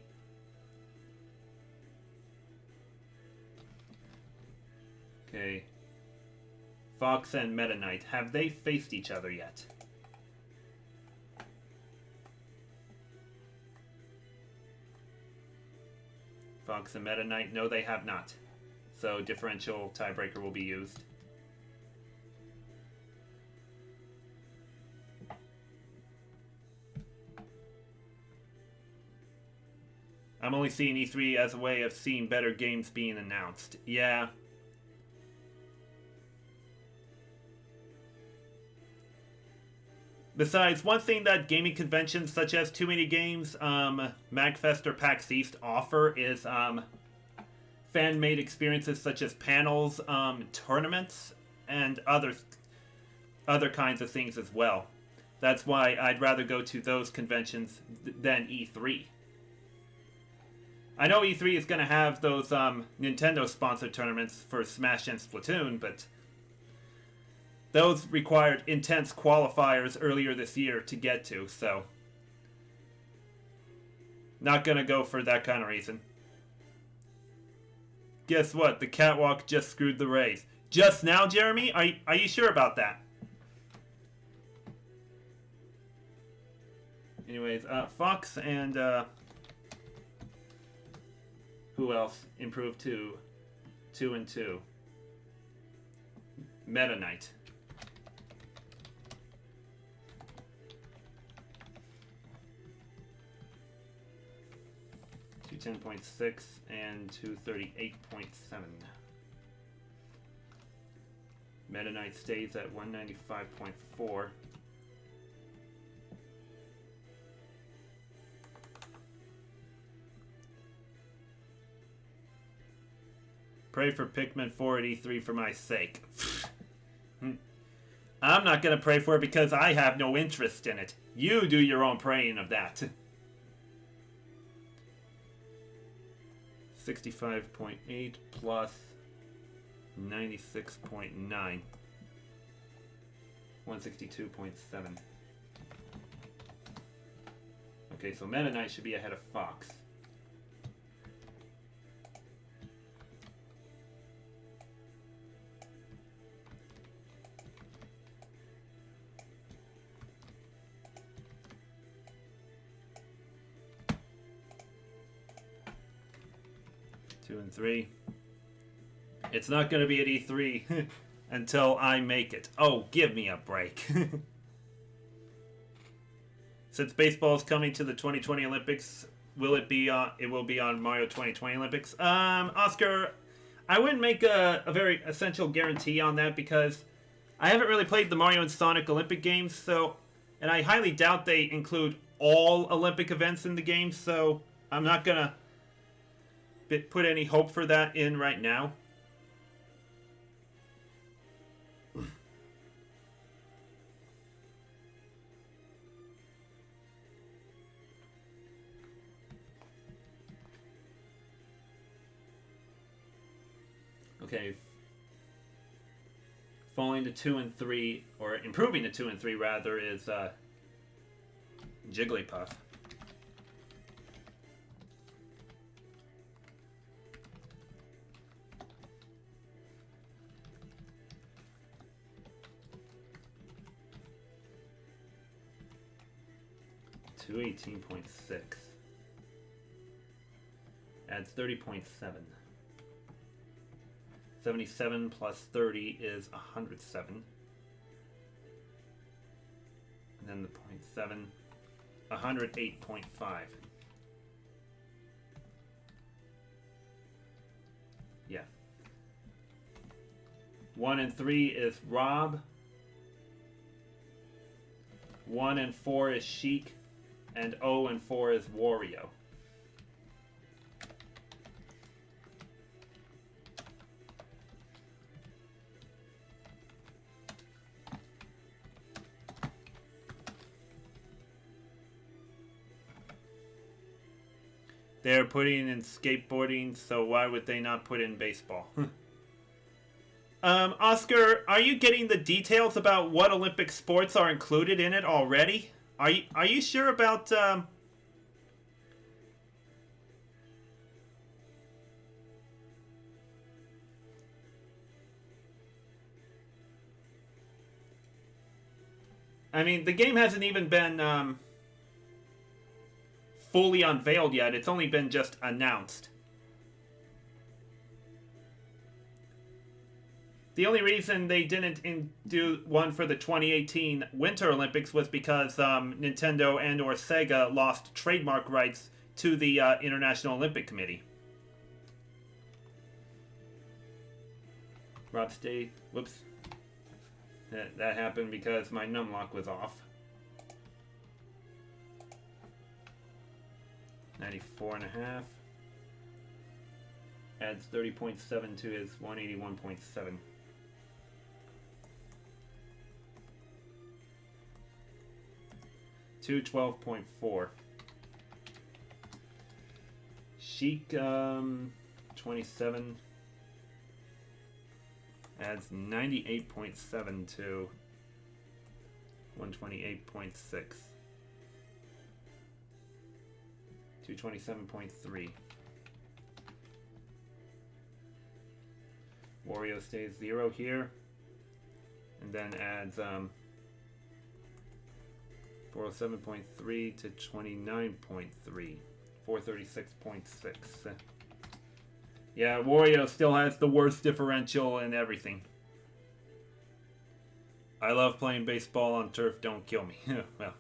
Okay. Fox and Meta Knight, have they faced each other yet? Fox and Meta Knight, no, they have not. So differential tiebreaker will be used. I'm only seeing E3 as a way of seeing better games being announced. Yeah. Besides, one thing that gaming conventions such as Too Many Games, MagFest, or PAX East offer is fan-made experiences such as panels, tournaments, and other kinds of things as well. That's why I'd rather go to those conventions than E3. I know E3 is going to have those Nintendo-sponsored tournaments for Smash and Splatoon, but those required intense qualifiers earlier this year to get to, so not going to go for that kind of reason. Guess what? The catwalk just screwed the race. Just now, Jeremy? Are you sure about that? Anyways, Fox and who else improved to 2 and 2? Meta Knight. 210.6 and 238.7. Meta Knight stays at 195.4. Pray for Pikmin 4 at E3 for my sake. I'm not going to pray for it because I have no interest in it. You do your own praying of that. 65.8 plus 96.9. 162.7. Okay, so Meta Knight should be ahead of Fox. And 3. It's not going to be at E3 until I make it. Oh, give me a break. Since baseball is coming to the 2020 Olympics, will it be on? It will be on Mario 2020 Olympics. Oscar, I wouldn't make a very essential guarantee on that because I haven't really played the Mario and Sonic Olympic games, so, and I highly doubt they include all Olympic events in the game, so I'm not gonna put any hope for that in right now. Okay. Falling to 2 and 3, or improving to 2 and 3 rather, is Jigglypuff. $218.6 adds 30.7. 77 plus 30 is 107. And then the 0.7, 108.5. Yeah. 1 and 3 is Rob. 1 and 4 is Sheik. And 0 and 4 is Wario. They're putting in skateboarding, so why would they not put in baseball? Oscar, are you getting the details about what Olympic sports are included in it already? Are you sure about I mean, the game hasn't even been fully unveiled yet. It's only been just announced. The only reason they didn't do one for the 2018 Winter Olympics was because Nintendo and or Sega lost trademark rights to the International Olympic Committee. Rob State, whoops. That happened because my numlock was off. 94.5. Adds 30.7 to his 181.7. To 12.4. Sheik 27 adds 98.7 to 128.6. 227.3. Wario stays 0 here, and then adds 407.3 to 29.3, 436.6. Yeah, Wario still has the worst differential and everything. I love playing baseball on turf, don't kill me. Well.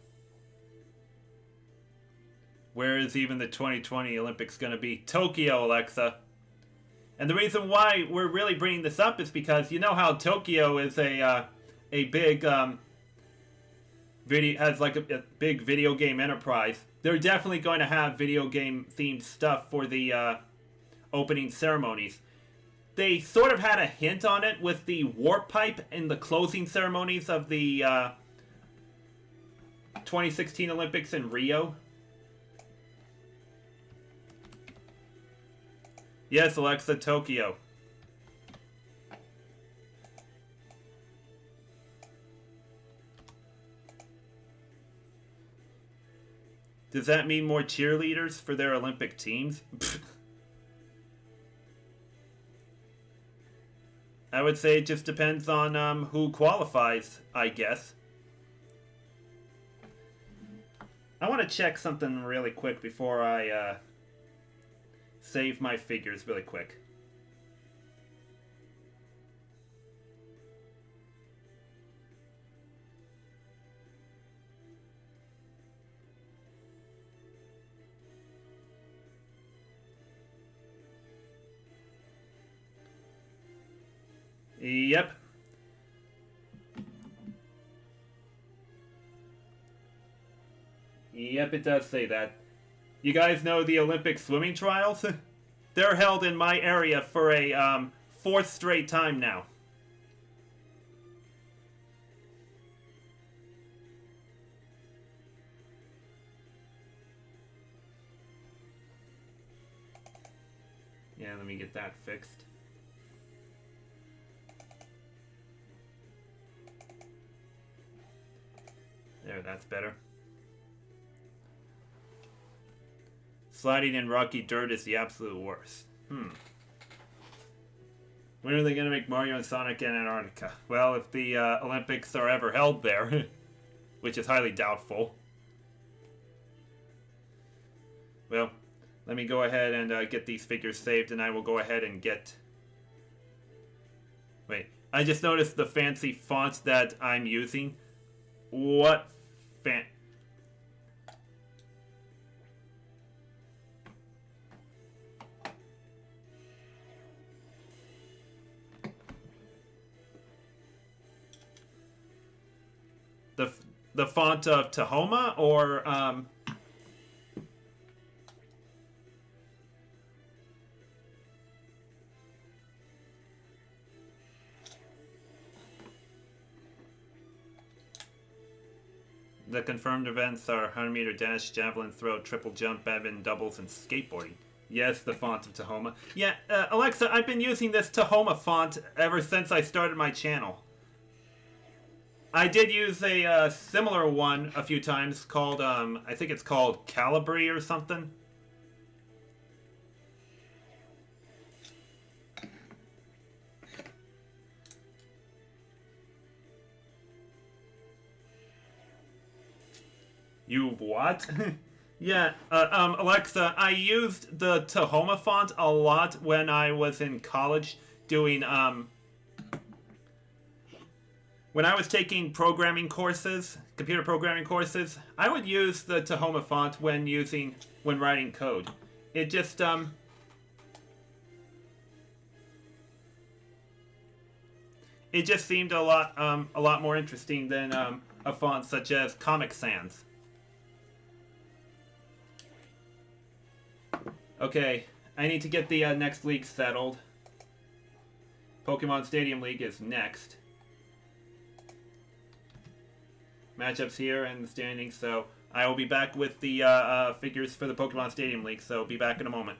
Where is even the 2020 Olympics going to be? Tokyo, Alexa. And the reason why we're really bringing this up is because you know how Tokyo is a big has like a big video game enterprise. They're definitely going to have video game themed stuff for the opening ceremonies. They sort of had a hint on it with the warp pipe in the closing ceremonies of the 2016 Olympics in Rio. Yes, Alexa, Tokyo. Does that mean more cheerleaders for their Olympic teams? I would say it just depends on who qualifies, I guess. I want to check something really quick before I save my figures really quick. Yep. Yep, it does say that. You guys know the Olympic swimming trials? They're held in my area for a fourth straight time now. Yeah, let me get that fixed. There, that's better. Sliding in rocky dirt is the absolute worst. When are they going to make Mario and Sonic in Antarctica? Well, if the Olympics are ever held there, which is highly doubtful. Well, let me go ahead and get these figures saved, and I will go ahead and get... Wait, I just noticed the fancy font that I'm using. What fan... The font of Tahoma, or the confirmed events are 100-meter dash, javelin throw, triple jump, badminton doubles, and skateboarding. Yes, the font of Tahoma. Yeah, Alexa, I've been using this Tahoma font ever since I started my channel. I did use a similar one a few times called, I think it's called Calibri or something. You what? Yeah, Alexa, I used the Tahoma font a lot when I was in college doing, when I was taking programming courses, computer programming courses, I would use the Tahoma font when writing code. It just, it just seemed a lot more interesting than, a font such as Comic Sans. Okay, I need to get the next league settled. Pokemon Stadium League is next. Matchups here and the standings, so I will be back with the figures for the Pokemon Stadium League, so be back in a moment.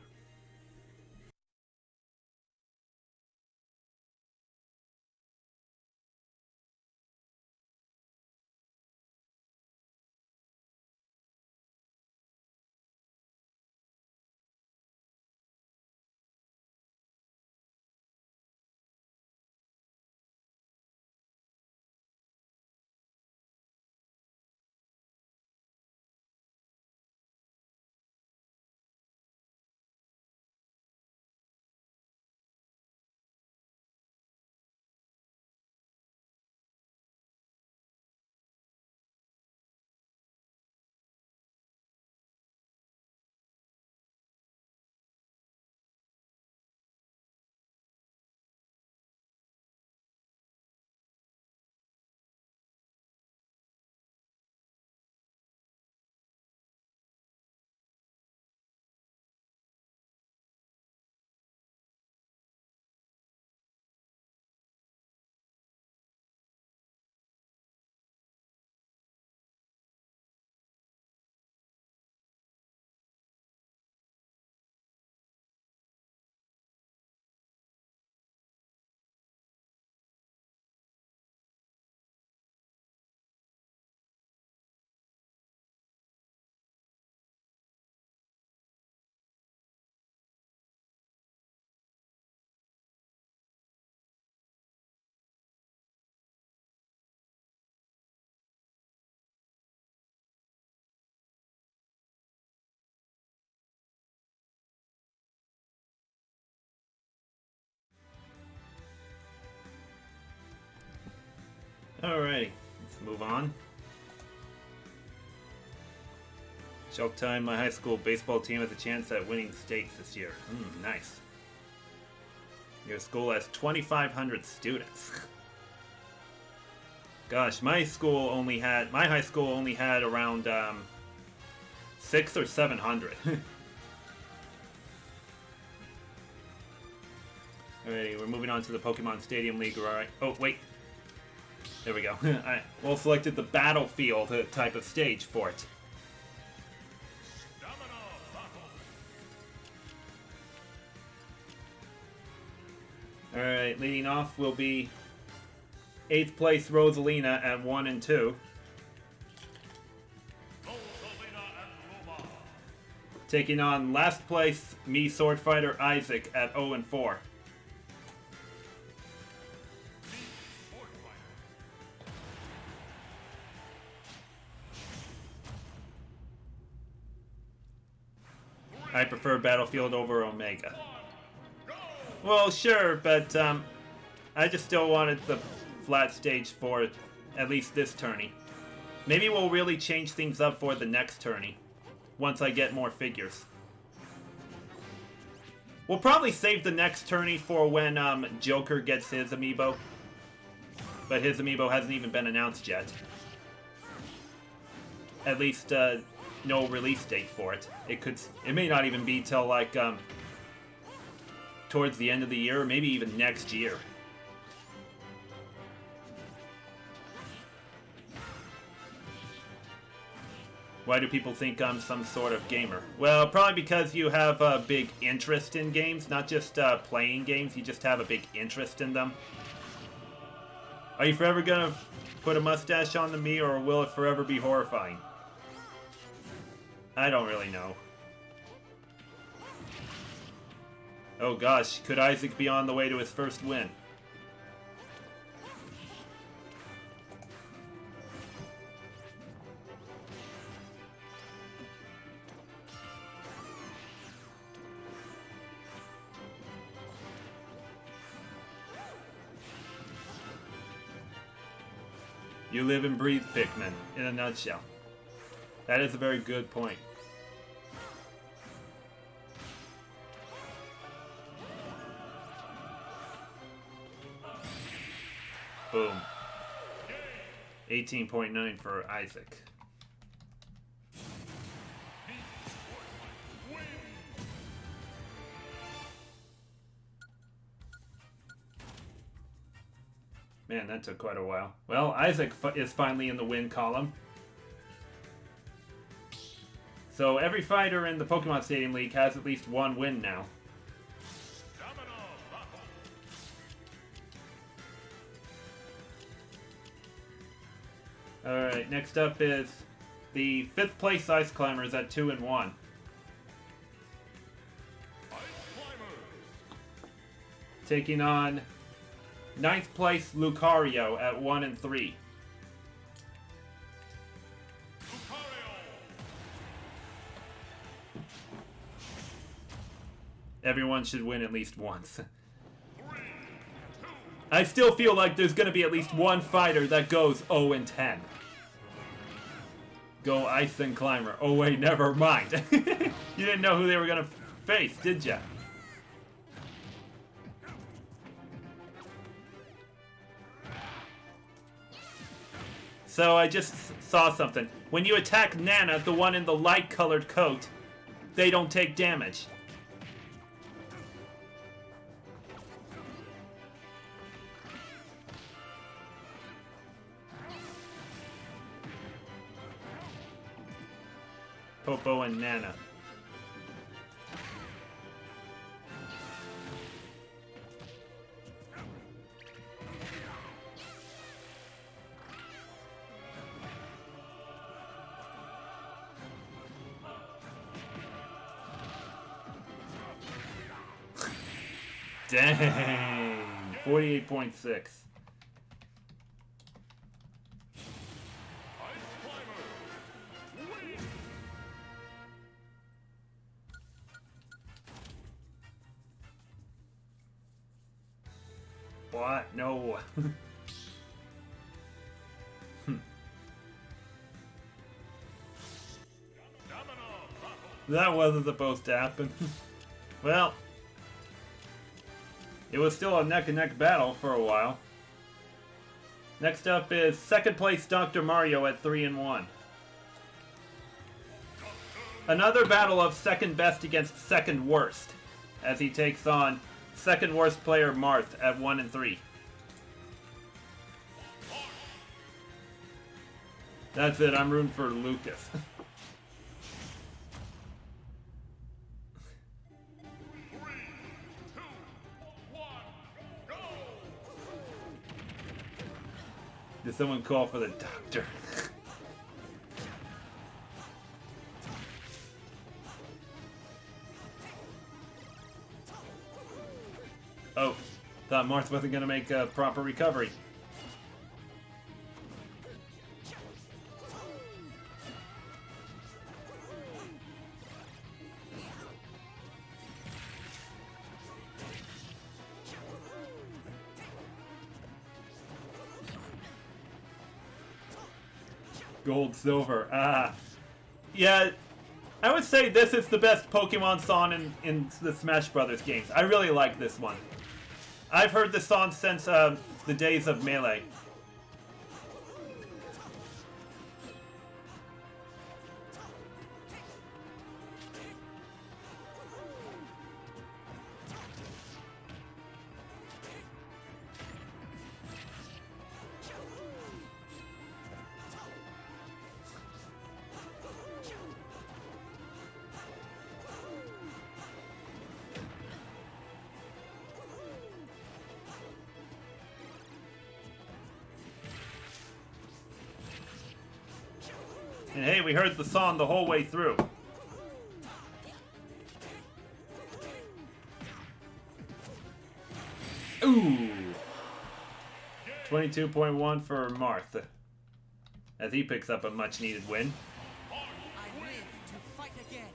Alrighty, let's move on. Showtime, my high school baseball team has a chance at winning states this year. Nice. Your school has 2,500 students. Gosh, my high school only had around 600 or 700. Alrighty, we're moving on to the Pokemon Stadium League, right? Oh, wait. There we go. I selected the battlefield type of stage for it. Alright, leading off will be 8th place Rosalina at 1 and 2. Taking on last place me Sword Fighter Isaac at 0 and 4. I prefer Battlefield over Omega. Well, sure, but I just still wanted the flat stage for at least this tourney. Maybe we'll really change things up for the next tourney, once I get more figures. We'll probably save the next tourney for when Joker gets his amiibo. But his amiibo hasn't even been announced yet. At least, no release date for it. It may not even be till, like, towards the end of the year, or maybe even next year. Why do people think I'm some sort of gamer? Well, probably because you have a big interest in games, not just playing games, you just have a big interest in them. Are you forever gonna put a mustache on me, or will it forever be horrifying? I don't really know. Oh gosh, could Isaac be on the way to his first win? You live and breathe Pikmin, in a nutshell. That is a very good point. Boom. 18.9 for Isaac. Man, that took quite a while. Well, Isaac is finally in the win column. So every fighter in the Pokemon Stadium League has at least one win now. Alright, next up is the 5th place Ice Climbers at 2 and 1. Taking on 9th place Lucario at 1 and 3. Everyone should win at least once. I still feel like there's going to be at least one fighter that goes 0 and 10. Go Ice and Climber. Oh wait, never mind. You didn't know who they were going to face, did ya? So I just saw something. When you attack Nana, the one in the light-colored coat, they don't take damage. Popo and Nana. Dang! 48.6. What? No. That wasn't supposed to happen. Well, It was still a neck-and-neck battle for a while. Next up is second place Dr. Mario at 3-1. Another battle of second best against second worst, as he takes on second worst player Marth at 1-3. That's it, I'm rooting for Lucas. Did someone call for the doctor? Oh, thought Marth wasn't going to make a proper recovery. Gold, silver. Yeah, I would say this is the best Pokemon song in the Smash Brothers games. I really like this one. I've heard this song since the days of Melee. And hey, we heard the song the whole way through. Ooh! 22.1 for Marth, as he picks up a much-needed win. I live to fight again.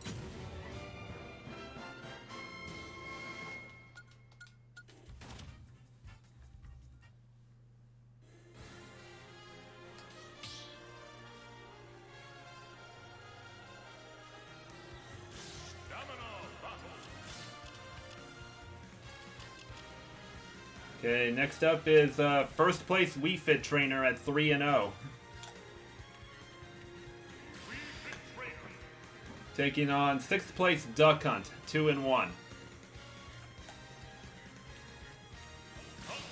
Okay, next up is first place Wii Fit trainer at 3-0. Taking on sixth place Duck Hunt, 2-1.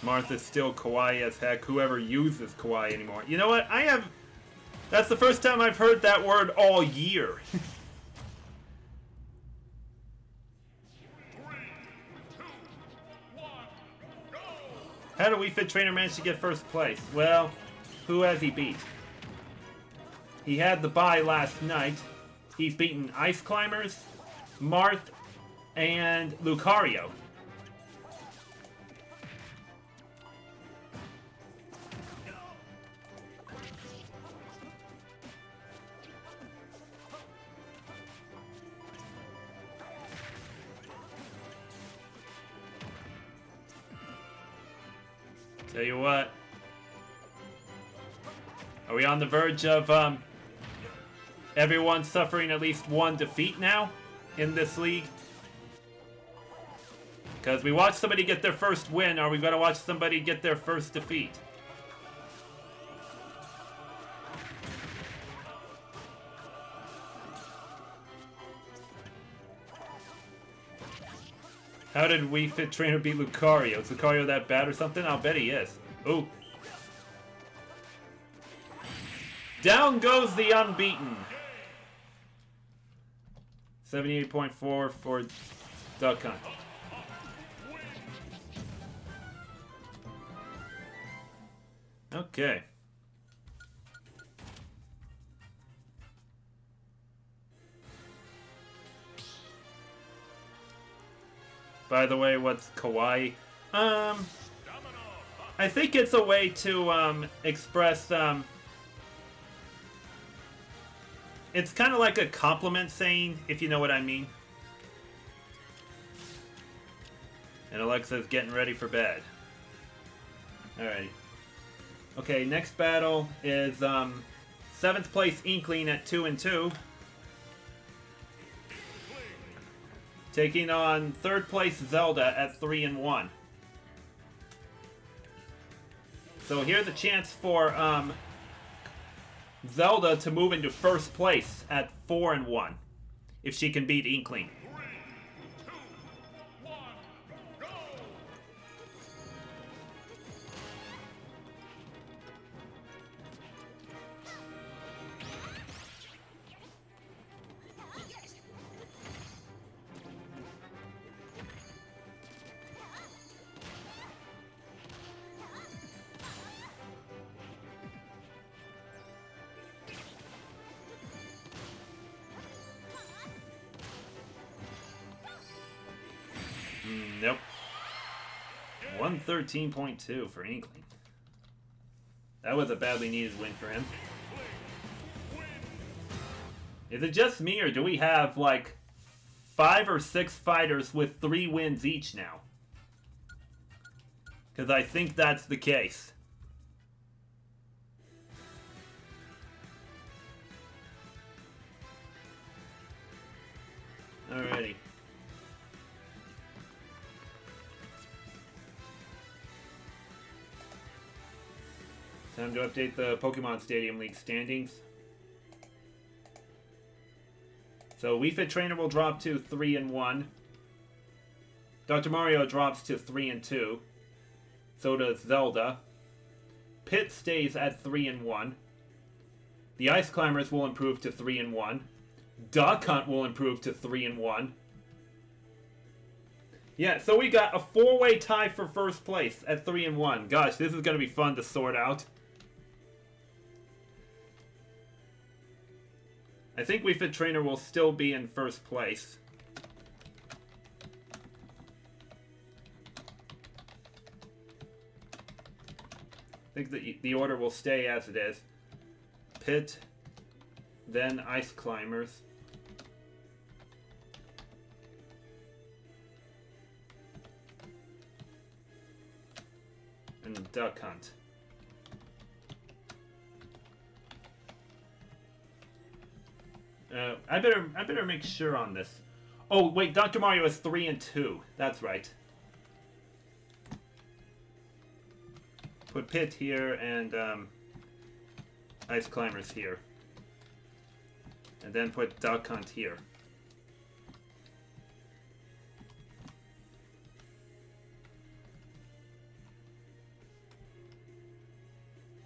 Martha's still kawaii as heck. Whoever uses kawaii anymore. You know what? That's the first time I've heard that word all year. How did Wii Fit Trainer manage to get first place? Well, who has he beat? He had the bye last night. He's beaten Ice Climbers, Marth, and Lucario. Tell you what. Are we on the verge of everyone suffering at least one defeat now in this league? Because we watched somebody get their first win. Are we going to watch somebody get their first defeat? How did Wii Fit Trainer beat Lucario? Is Lucario that bad or something? I'll bet he is. Ooh. Down goes the unbeaten. 78.4 for Duck Hunt. Okay. By the way, what's kawaii? I think it's a way to express it's kind of like a compliment saying, if you know what I mean. And Alexa's getting ready for bed. Alrighty. Okay, next battle is 7th place Inkling at 2-2. Taking on 3rd place Zelda at 3-1. So here's a chance for Zelda to move into first place at 4-1 if she can beat Inkling. 3, 2, 1, go! Nope. 113.2 for Inkling. That was a badly needed win for him. Is it just me, or do we have like 5 or 6 fighters with 3 wins each now? Because I think that's the case. Alrighty. Time to update the Pokemon Stadium League standings. So Wii Fit Trainer will drop to 3-1. Dr. Mario drops to 3-2. So does Zelda. Pit stays at 3-1. The Ice Climbers will improve to 3-1. Duck Hunt will improve to 3-1. Yeah, so we got a 4-way tie for first place at 3-1. Gosh, this is going to be fun to sort out. I think Wii Fit Trainer will still be in first place. I think the order will stay as it is. Pit, then Ice Climbers. And Duck Hunt. I better make sure on this. Oh wait, Dr. Mario is 3-2. That's right. Put Pit here and Ice Climbers here, and then put Duck Hunt here.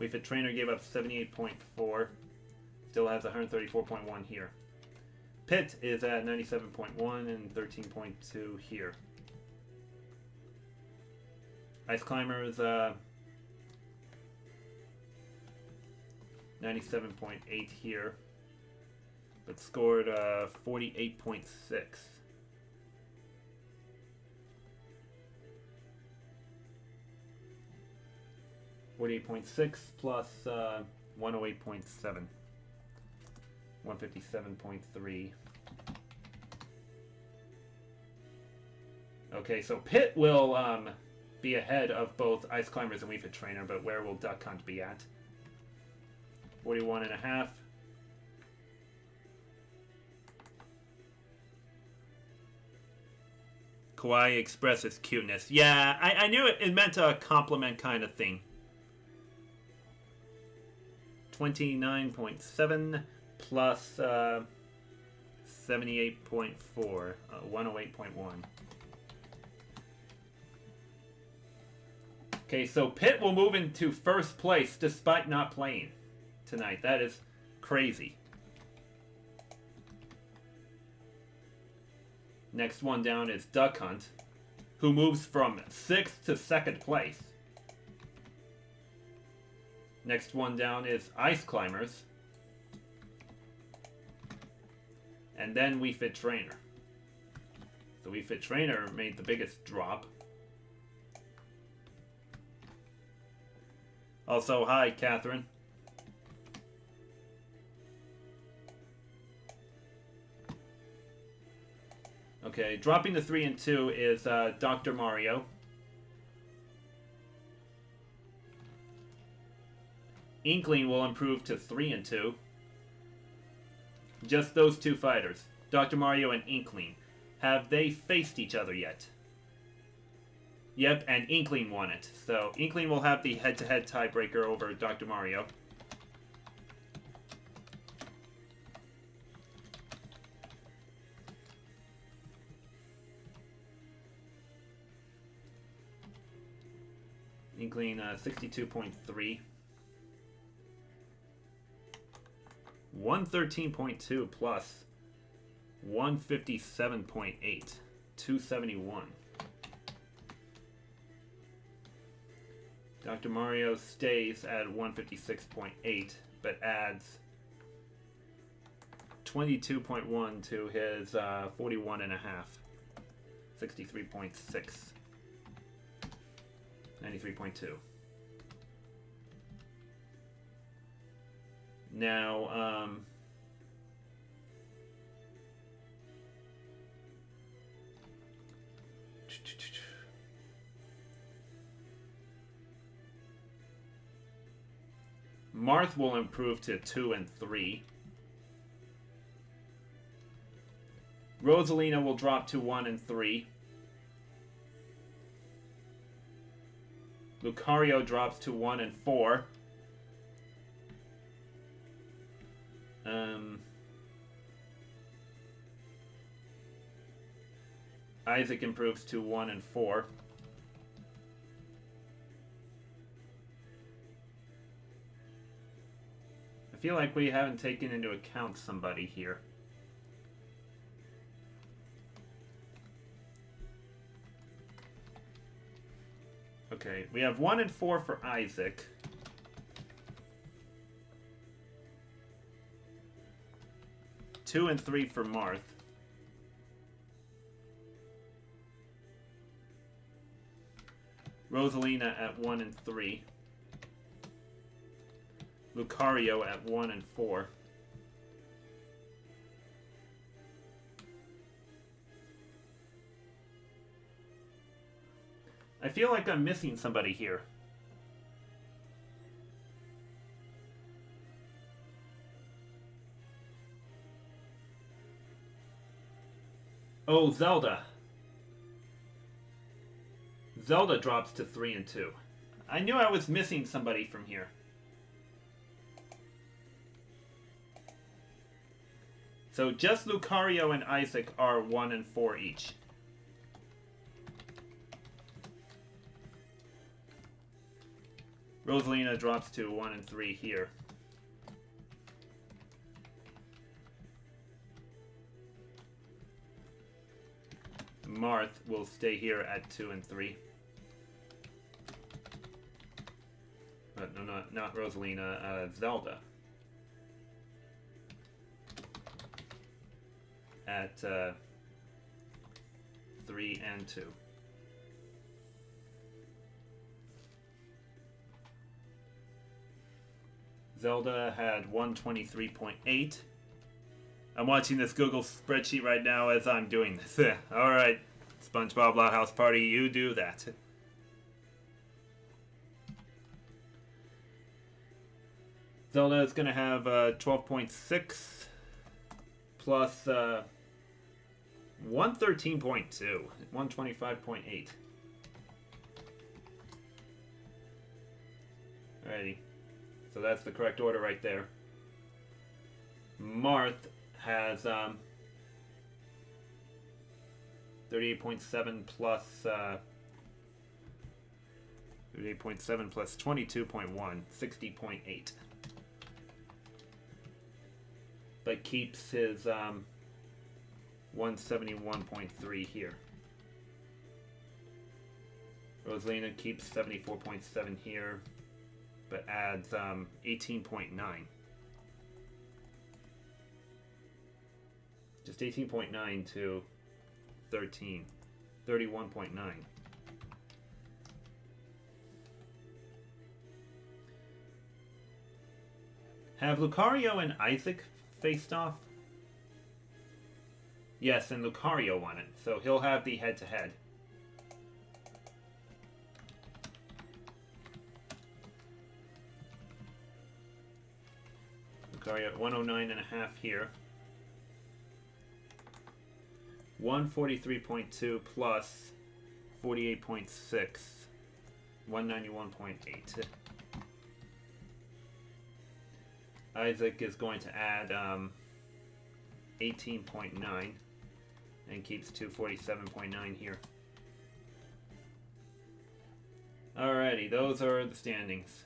Wii Fit Trainer gave up 78.4. Still has 134.1 here. Pit is at 97.1 and 13.2 here. Ice Climber is 97.8 here, but scored 48.6. plus 108.7. 157.3. Okay, so Pit will be ahead of both Ice Climbers and Wii Fit Trainer, but where will Duck Hunt be at? 41.5. Kawaii expresses cuteness. Yeah, I knew it meant a compliment kind of thing. 29.7 plus 78.4, 108.1. Okay, so Pit will move into first place despite not playing tonight. That is crazy. Next one down is Duck Hunt, who moves from 6th to 2nd place. Next one down is Ice Climbers. And then Wii Fit Trainer. So Wii Fit Trainer made the biggest drop. Also, hi, Catherine. Okay, dropping to 3 and 2 is Dr. Mario. Inkling will improve to 3 and 2. Just those two fighters, Dr. Mario and Inkling. Have they faced each other yet? Yep, and Inkling won it. So Inkling will have the head-to-head tiebreaker over Dr. Mario. Inkling 62.3. 113.2 plus 157.8. 271. Dr. Mario stays at 156.8, but adds 22.1 to his 41.5. 63.6. 93.2. Now, Marth will improve to 2 and 3. Rosalina will drop to 1 and 3. Lucario drops to 1 and 4. Isaac improves to 1 and 4. I feel like we haven't taken into account somebody here. Okay, we have 1 and 4 for Isaac. Two and 3 for Marth. Rosalina at 1 and 3. Lucario at 1 and 4. I feel like I'm missing somebody here. Oh, Zelda. Zelda drops to 3 and 2. I knew I was missing somebody from here. So just Lucario and Isaac are 1 and 4 each. Rosalina drops to 1 and 3 here. Marth will stay here at 2 and 3. No, not Rosalina, Zelda. At 3 and 2. Zelda had 123.8. I'm watching this Google spreadsheet right now as I'm doing this. Alright, SpongeBob Loudhouse Party, you do that. Zelda is going to have 12.6 plus 113.2, 125.8. Alrighty. So that's the correct order right there. Marth has 38.7 plus 38.7 plus 22.1, 60.8. But keeps his 171.3 here. Rosalina keeps 74.7 here, but adds 18.9. Just 18.9 to 13. 31.9. Have Lucario and Isaac faced off? Yes, and Lucario won it, so he'll have the head-to-head. Lucario at 109.5 here. 143.2 plus 48.6. 191.8. Isaac is going to add 18.9 and keeps 247.9 here. Alrighty, those are the standings.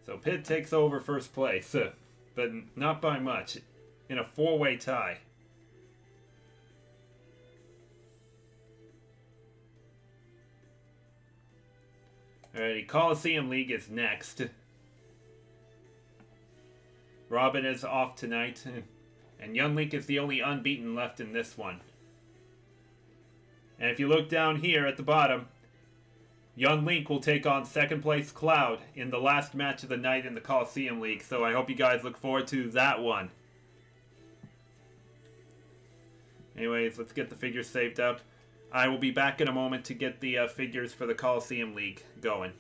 So Pitt takes over first place, but not by much, in a four-way tie. Alrighty, Coliseum League is next. Robin is off tonight, and Young Link is the only unbeaten left in this one. And if you look down here at the bottom, Young Link will take on second place Cloud in the last match of the night in the Coliseum League, so I hope you guys look forward to that one. Anyways, let's get the figures saved up. I will be back in a moment to get the figures for the Coliseum League going.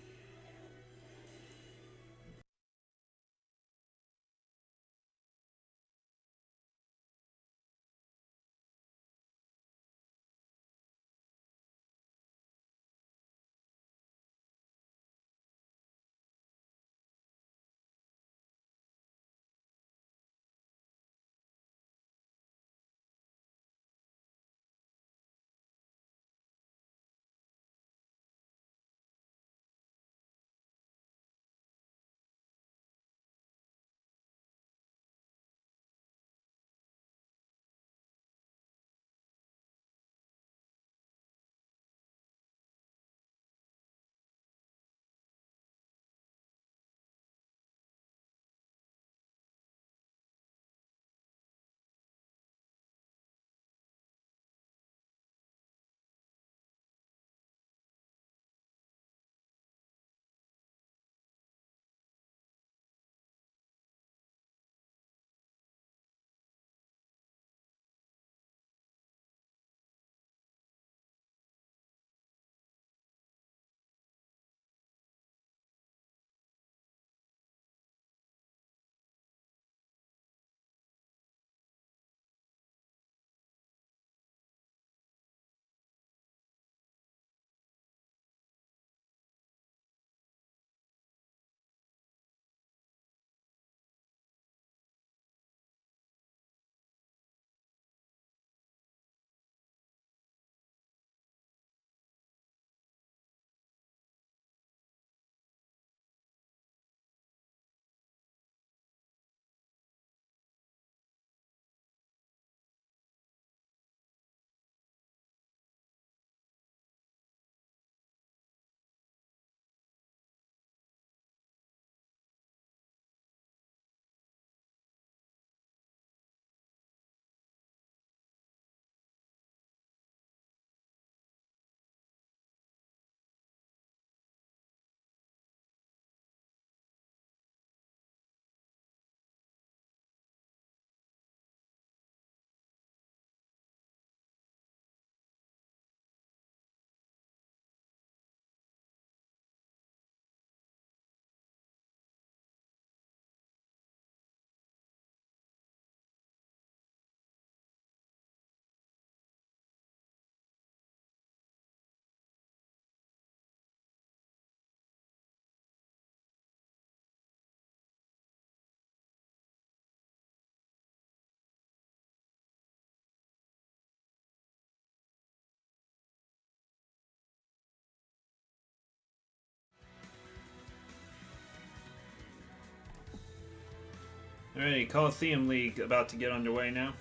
Alrighty, Coliseum League about to get underway now.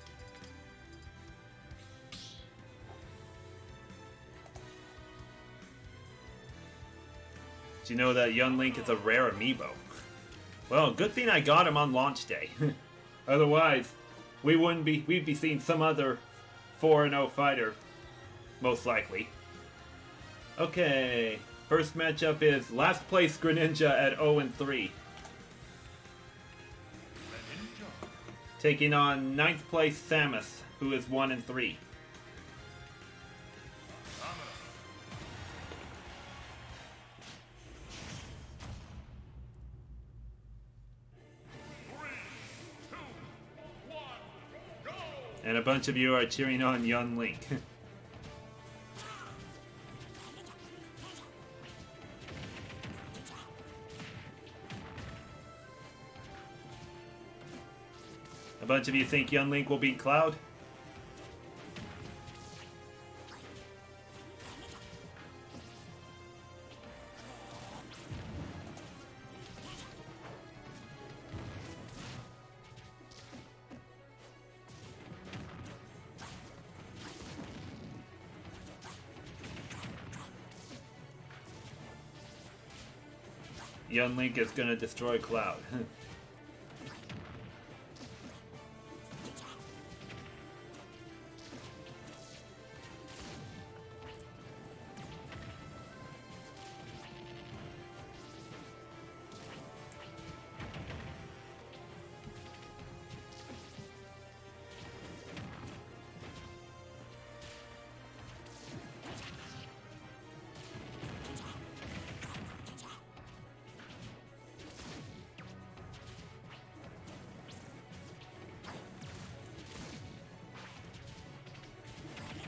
Did you know that Young Link is a rare amiibo? Well, good thing I got him on launch day. Otherwise, we'd be seeing some other 4-0 fighter, most likely. Okay, first matchup is last place Greninja at 0-3. Taking on 9th place Samus, who is 1-3. And a bunch of you are cheering on young Link. A bunch of you think young Link will beat Cloud? Young Link is gonna destroy Cloud.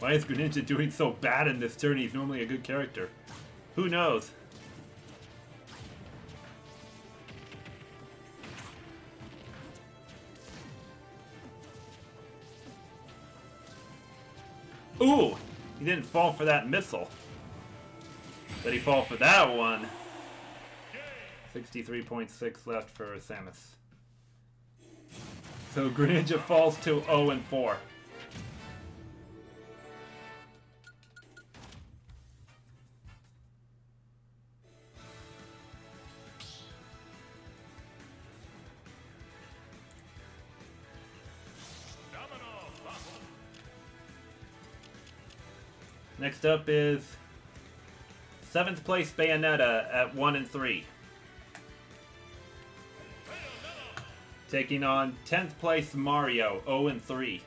Why is Greninja doing so bad in this turn? He's normally a good character. Who knows? Ooh! He didn't fall for that missile. But he fall for that one. 63.6 left for Samus. So Greninja falls to 0-4. Next up is 7th place Bayonetta at 1-3. Taking on 10th place Mario, 0-3.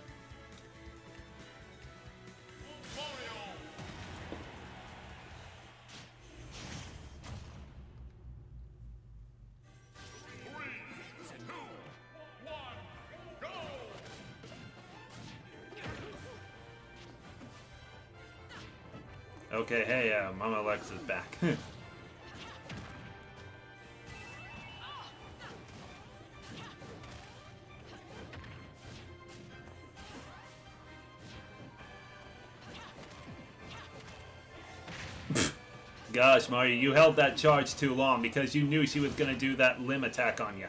Okay, hey, Mama Lex is back. Gosh, Mario, you held that charge too long because you knew she was gonna do that limb attack on you.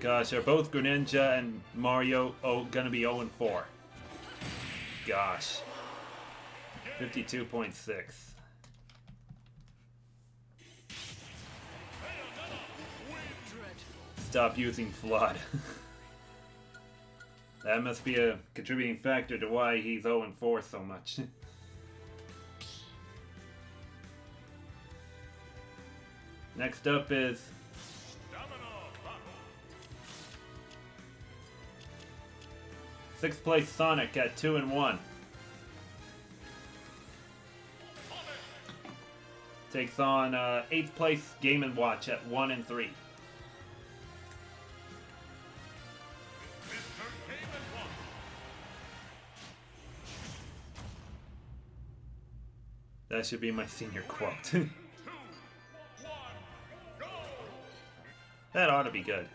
Gosh, are both Greninja and Mario gonna be 0-4? Gosh. 52.6. Stop using Flood. That must be a contributing factor to why he's 0-4 so much. Next up is 6th place Sonic at 2-1. Takes on 8th place Game & Watch at 1-3. That should be my senior quote. That ought to be good.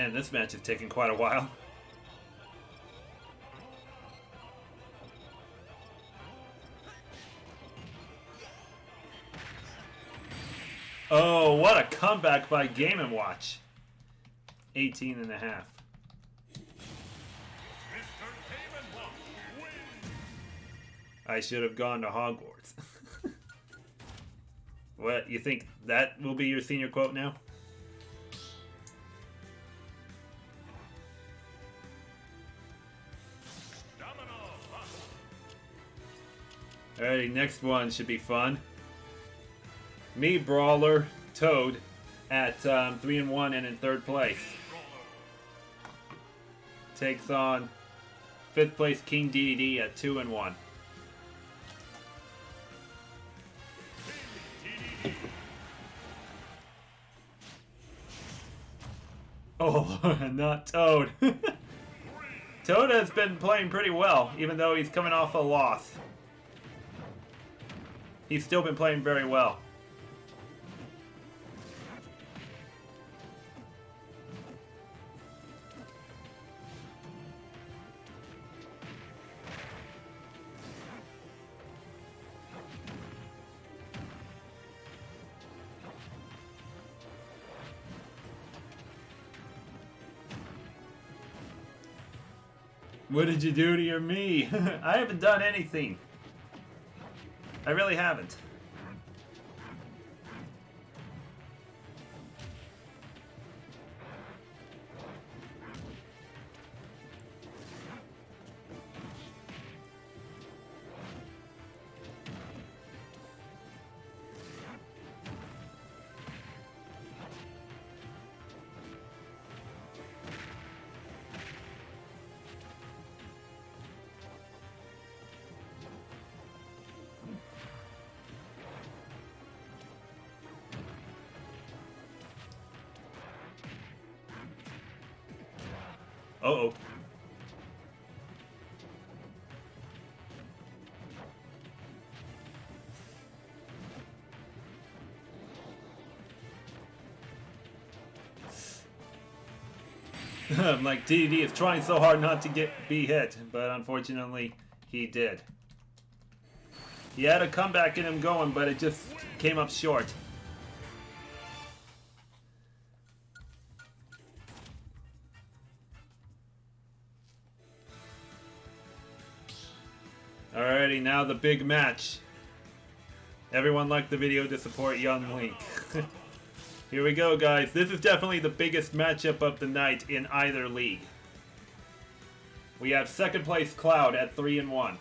Man, this match is taking quite a while. Oh, what a comeback by Game & Watch. 18 and a half. I should have gone to Hogwarts. What, you think that will be your senior quote now? Alrighty, next one should be fun. Me, Brawler, Toad, at 3-1 and in third place. Takes on 5th place King DD at 2-1. Oh, not Toad. Toad has been playing pretty well, even though he's coming off a loss. He's still been playing very well. What did you do to your me? I haven't done anything. I really haven't. Uh-oh. I'm like, DD is trying so hard not to be hit, but unfortunately, he did. He had a comeback in him going, but it just came up short. Alrighty, now the big match. Everyone liked the video to support Young Link. Here we go, guys. This is definitely the biggest matchup of the night in either league. We have 2nd place Cloud at 3-1.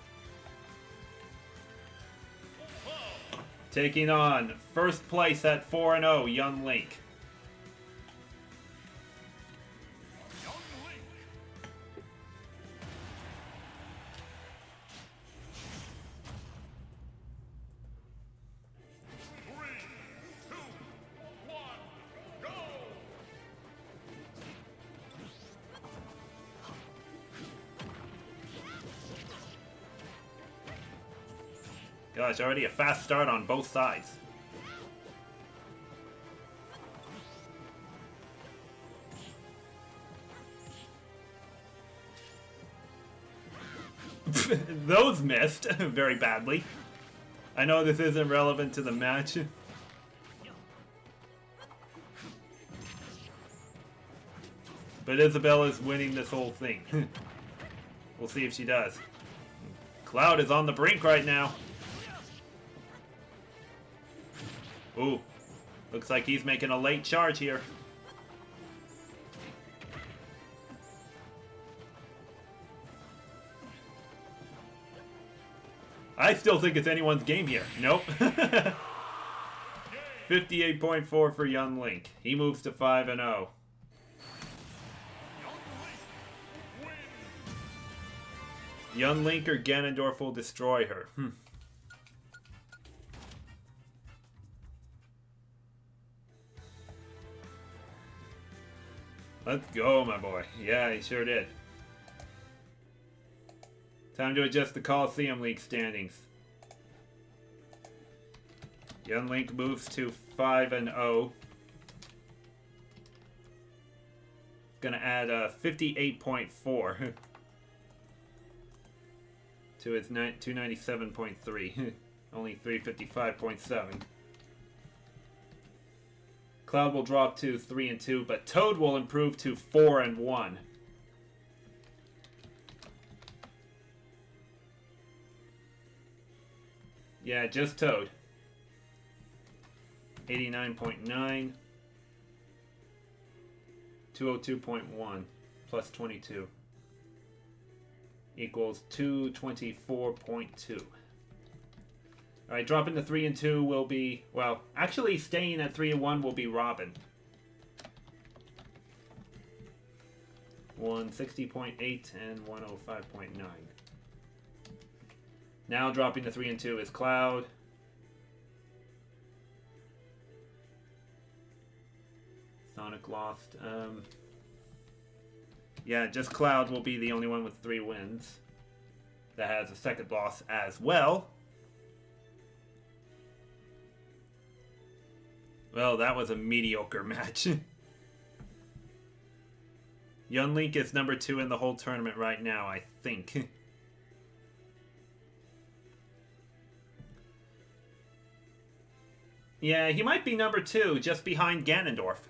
Taking on 1st place at 4-0, Young Link. Gosh, already a fast start on both sides. Those missed very badly. I know this isn't relevant to the match. But Isabella's winning this whole thing. We'll see if she does. Cloud is on the brink right now. Ooh, looks like he's making a late charge here. I still think it's anyone's game here. Nope. 58.4 for Young Link. He moves to 5-0. Young Link or Ganondorf will destroy her. Let's go, my boy. Yeah, he sure did. Time to adjust the Coliseum League standings. Young Link moves to 5-0. Gonna add 58.4 to his 297.3. Only 355.7. Cloud will drop to 3 and 2, but Toad will improve to 4 and 1. Yeah, just Toad. 89.9. 202.1 plus 22 equals 224.2. Alright, dropping to 3 and 2 will be, well, actually staying at 3 and 1 will be Robin. 160.8 and 105.9. Now dropping to 3 and 2 is Cloud. Sonic lost. Yeah, just Cloud will be the only one with 3 wins. That has a second loss as well. Well, that was a mediocre match. Young Link is number 2 in the whole tournament right now, I think. Yeah, he might be number 2, just behind Ganondorf.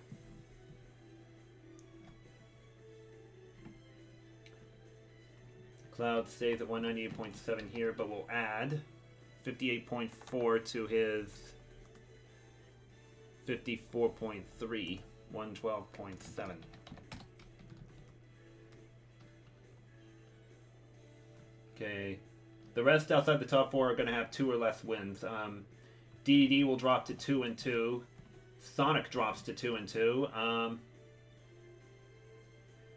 Cloud stays at 198.7 here, but will add 58.4 to his 54.3, 112.7. Okay, the rest outside the top 4 are going to have 2 or less wins. DDD will drop to 2 and 2. Sonic drops to 2 and 2.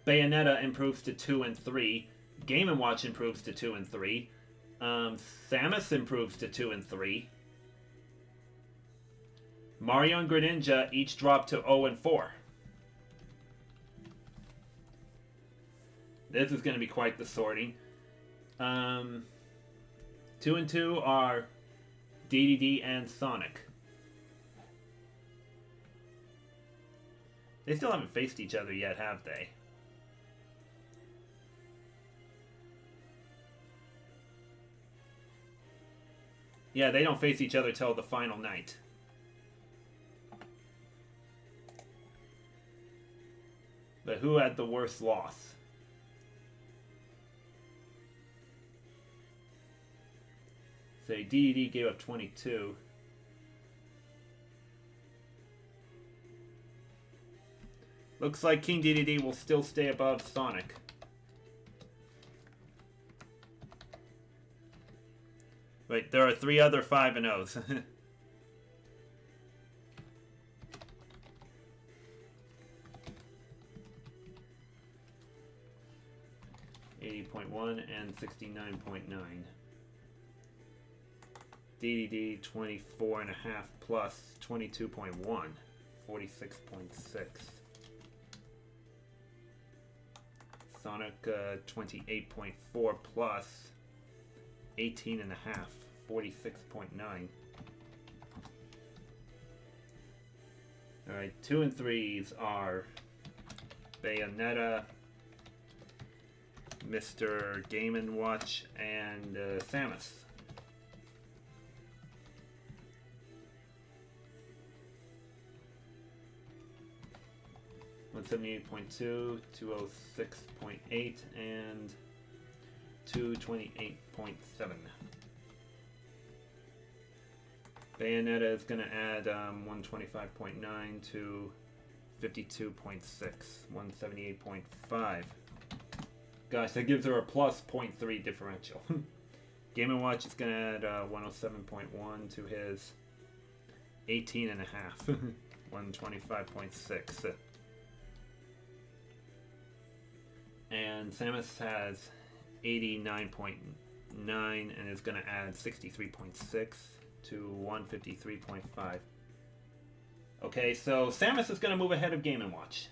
Bayonetta improves to 2 and 3. Game & Watch improves to 2 and 3. Samus improves to 2 and 3. Mario and Greninja each drop to 0 and 4. This is going to be quite the sorting. 2 and 2 are DDD and Sonic. They still haven't faced each other yet, have they? Yeah, they don't face each other till the final night. But who had the worst loss? Say DDD gave up 22. Looks like King DDD will still stay above Sonic. Wait, there are 3 other 5 and 0s. 80.1 and 69.9. DDD 24.5 plus 22.1, 46.6. Sonic 28.4 plus 18.5, 46.9. Alright, 2 and 3s are Bayonetta, Mr. Game & Watch, and Samus. $178.2, 206.8, and 228.7. Bayonetta is going to add 125.9 to 52.6, 178.5. Gosh, that gives her a plus 0.3 differential. Game & Watch is going to add 107.1 to his 18.5, 125.6. And Samus has 89.9 and is going to add 63.6 to 153.5. Okay, so Samus is going to move ahead of Game & Watch.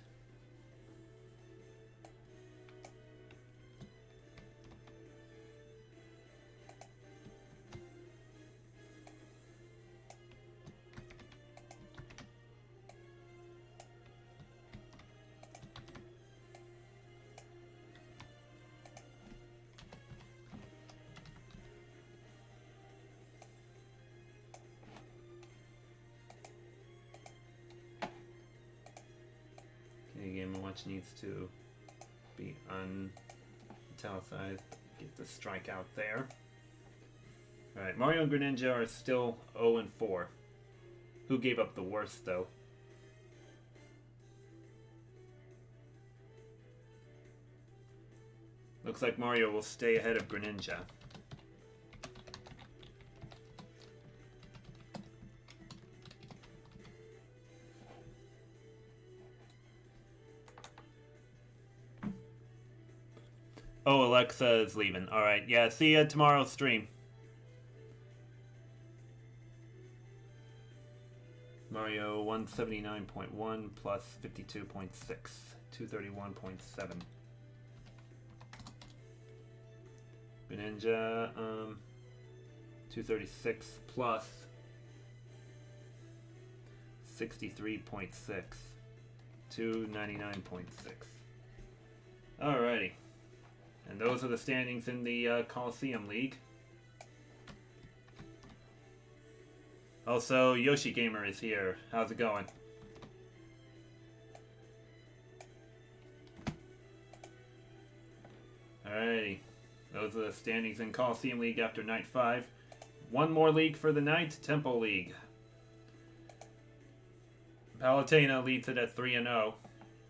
much needs to be italicized. Get the strikeout there. Alright, Mario and Greninja are still 0-4. Who gave up the worst, though? Looks like Mario will stay ahead of Greninja. Oh, Alexa is leaving. Alright, yeah, see you tomorrow's stream. Mario 179.1 plus 52.6. 231.7. Greninja, 236 plus 63.6. 299.6. Alrighty. And those are the standings in the Coliseum League. Also, Yoshi Gamer is here. How's it going? Alrighty. Those are the standings in Coliseum League after Night 5. One more league for the night, Temple League. Palutena leads it at 3-0.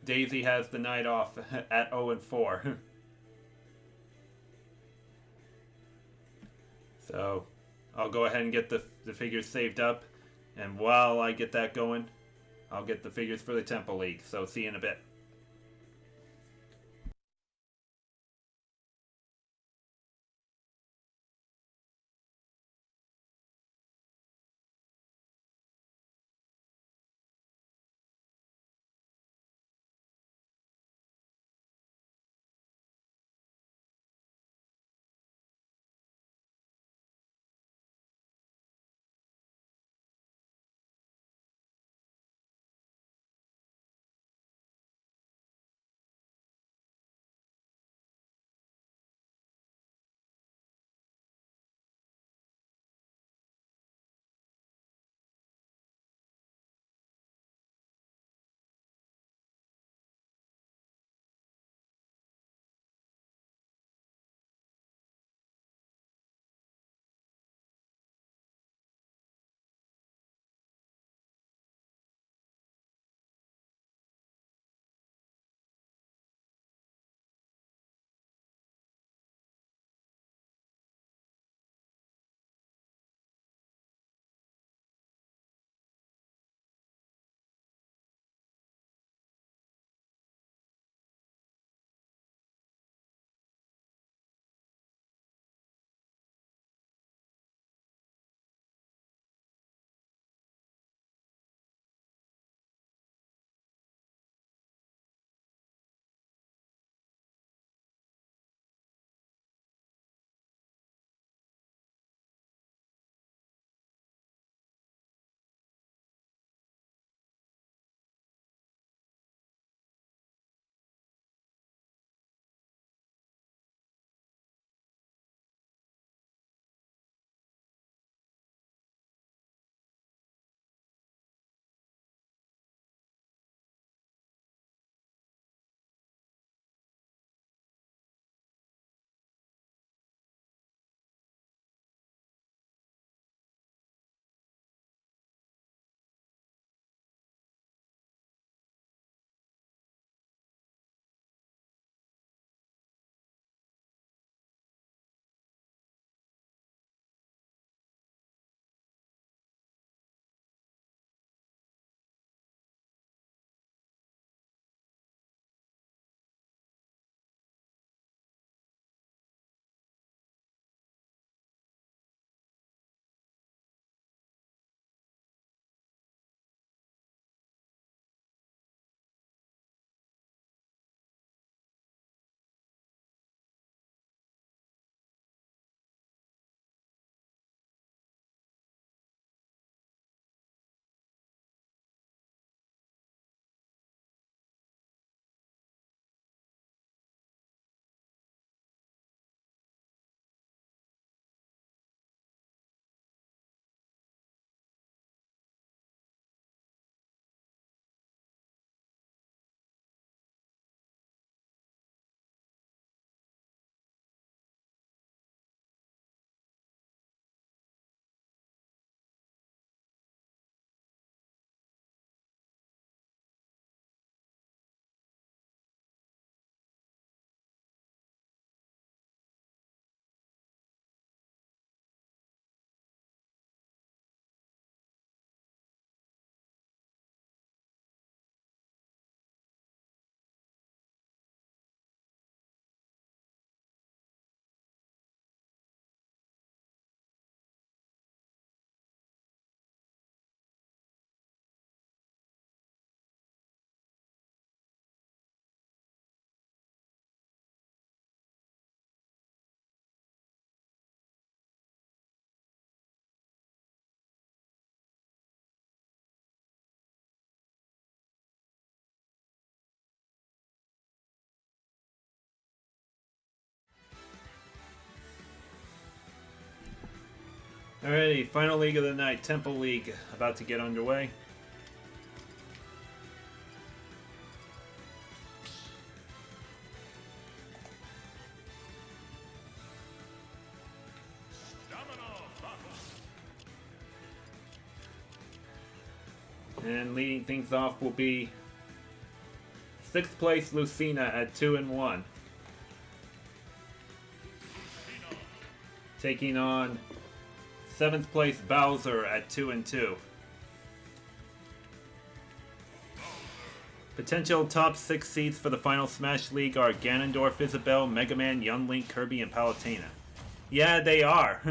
Daisy has the night off at 0-4. So, I'll go ahead and get the figures saved up. And while I get that going, I'll get the figures for the Temple League. So, see you in a bit. Alrighty, final league of the night, Temple League, about to get underway. And leading things off will be 6th place Lucina at 2-1. Taking on 7th place Bowser at 2-2. Potential top 6 seeds for the final Smash League are Ganondorf, Isabelle, Mega Man, Young Link, Kirby, and Palutena. Yeah, they are.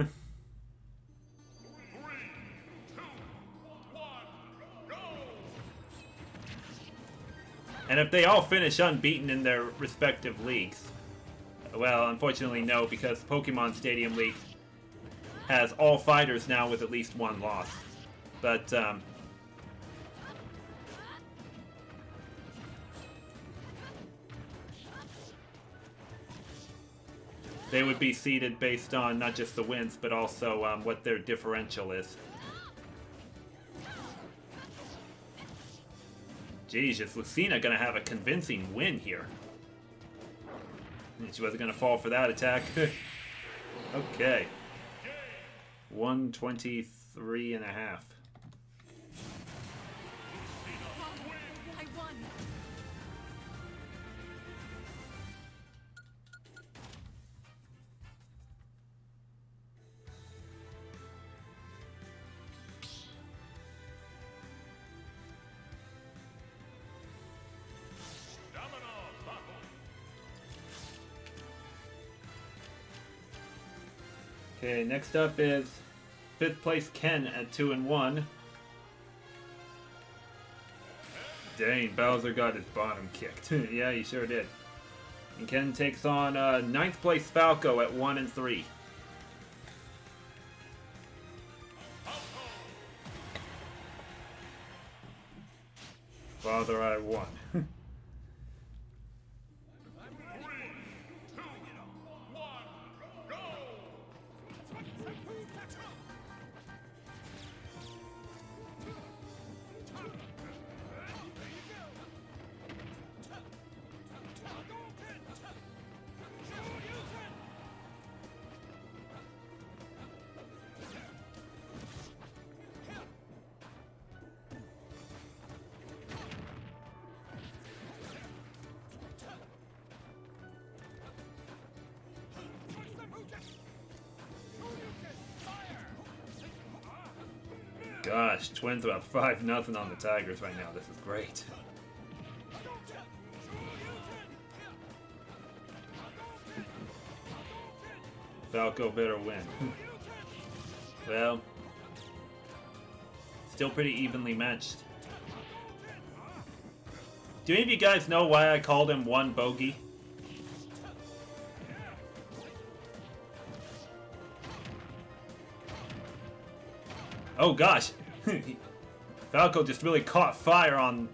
And if they all finish unbeaten in their respective leagues, well, unfortunately no, because Pokemon Stadium League has all fighters now with at least one loss. But, they would be seeded based on not just the wins, but also what their differential is. Jeez, is Lucina gonna have a convincing win here? She wasn't gonna fall for that attack. Okay. 123.5. I won. Okay, next up is 5th place Ken at 2-1. Dang, Bowser got his bottom kicked. Yeah, he sure did. And Ken takes on 9th place Falco at 1-3. Father, I won. Gosh, Twins are up 5-0 on the Tigers right now. This is great. Falco better win. Well, still pretty evenly matched. Do any of you guys know why I called him one bogey? Oh gosh! Falco just really caught fire on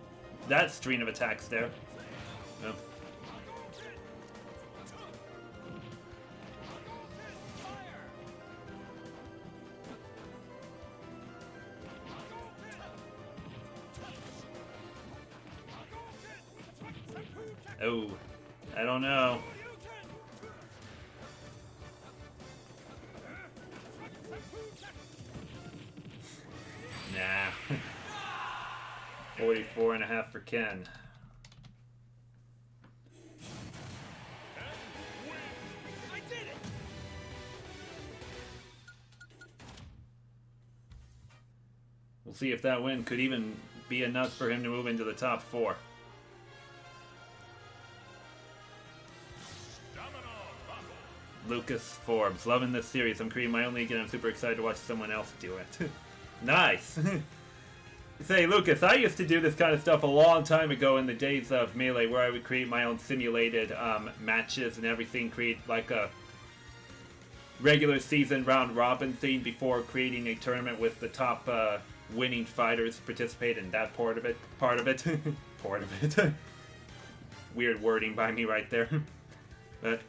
that string of attacks there. Oh. Oh, I don't know. Nah. 44.5 for Ken. I did it. We'll see if that win could even be enough for him to move into the top 4. Lucas Forbes, loving this series. I'm creating my own league and I'm super excited to watch someone else do it. Nice! Say, Lucas, I used to do this kind of stuff a long time ago in the days of Melee, where I would create my own simulated matches and everything, create like a regular season round robin thing before creating a tournament with the top winning fighters participate in that part of it. Part of it. Weird wording by me right there. But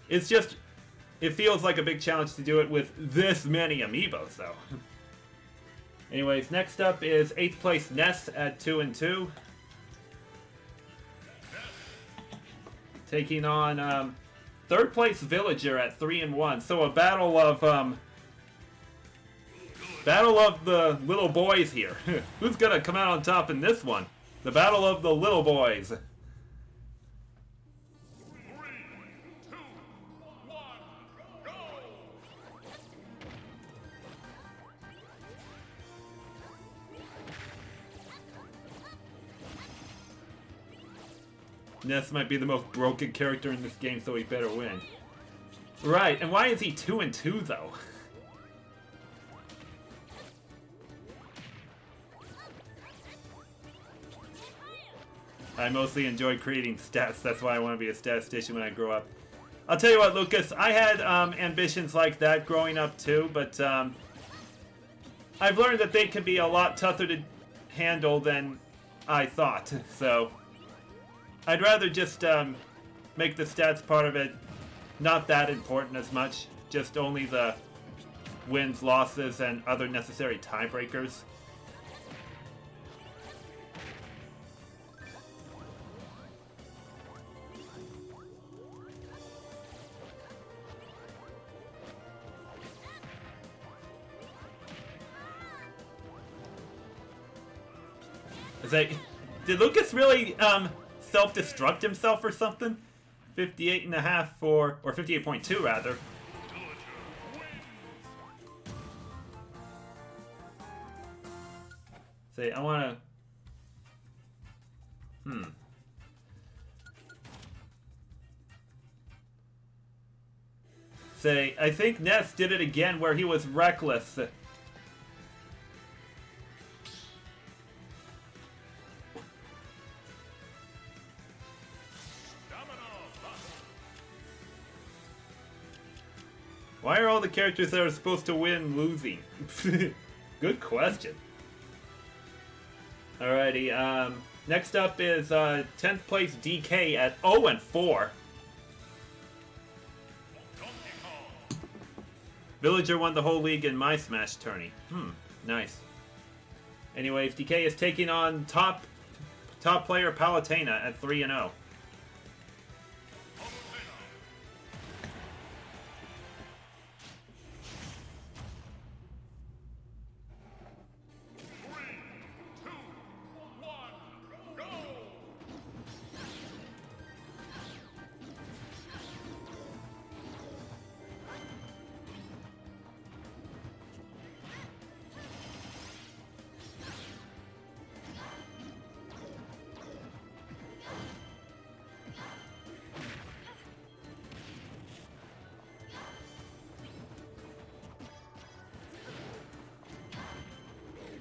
it's just it feels like a big challenge to do it with this many amiibos, though. Anyways, next up is 8th place Ness at 2-2. Taking on 3rd place Villager at 3-1. So a battle of the little boys here. Who's gonna come out on top in this one? The battle of the little boys. 3, 2, 1, go! Ness might be the most broken character in this game, so he better win. Right, and why is he 2-2 though? I mostly enjoy creating stats, that's why I want to be a statistician when I grow up. I'll tell you what, Lucas, I had ambitions like that growing up too, but I've learned that they can be a lot tougher to handle than I thought, so I'd rather just make the stats part of it not that important as much, just only the wins, losses, and other necessary tiebreakers. Did Lucas really self-destruct himself or something? 58.5 for, or 58.2 rather. Say, I wanna... Say, I think Ness did it again where he was reckless. Why are all the characters that are supposed to win losing? Good question. Alrighty, next up is 10th place DK at 0-4. Villager won the whole league in my Smash tourney. Nice. Anyways, DK is taking on top player Palutena at 3-0.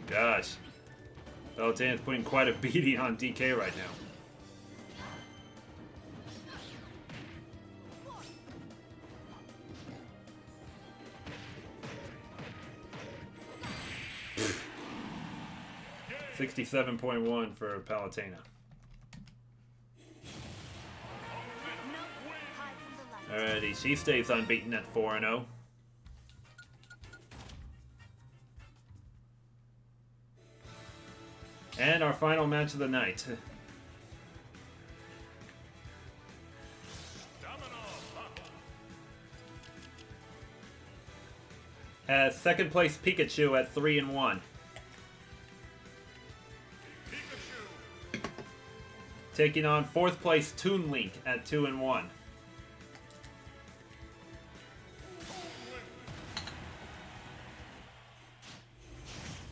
Gosh. Palutena's putting quite a beating on DK right now. $67.1 for Palutena. Alrighty, she stays unbeaten at 4-0. And our final match of the night. As second place Pikachu at 3-1. Taking on 4th place Toon Link at 2-1.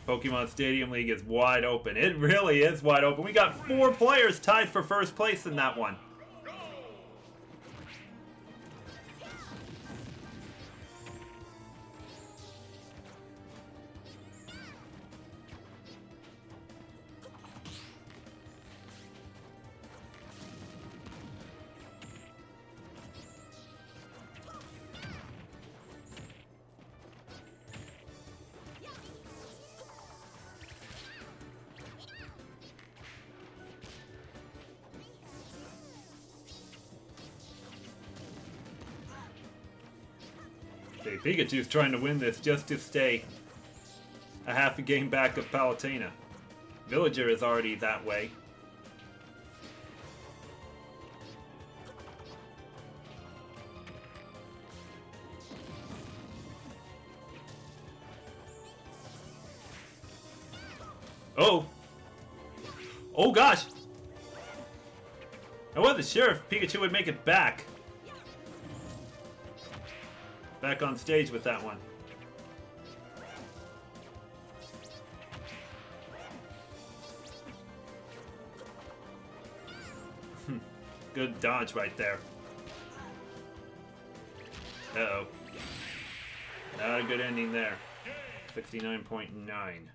Pokemon Stadium League is wide open. It really is wide open. We got 4 players tied for first place in that one. Okay, Pikachu's trying to win this just to stay a half a game back of Palutena. Villager is already that way. Oh! Oh gosh! I wasn't sure if Pikachu would make it back. Back on stage with that one. Good dodge right there. Uh-oh. Not a good ending there. 69.9.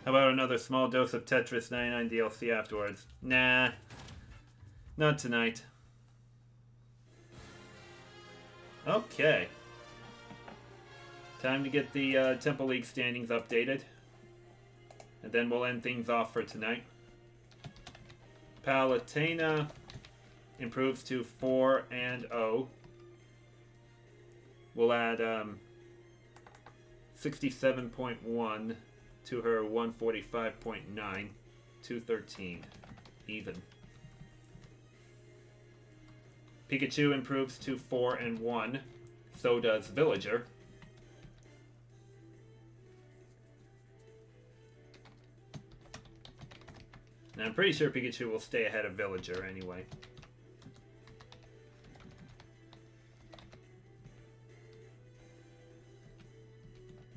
How about another small dose of Tetris 99 DLC afterwards? Nah. Not tonight. Okay. Time to get the Temple League standings updated. And then we'll end things off for tonight. Palutena improves to 4-0. We'll add 67.1 to her 145.9. 213. Even. Pikachu improves to 4-1. So does Villager. And I'm pretty sure Pikachu will stay ahead of Villager anyway.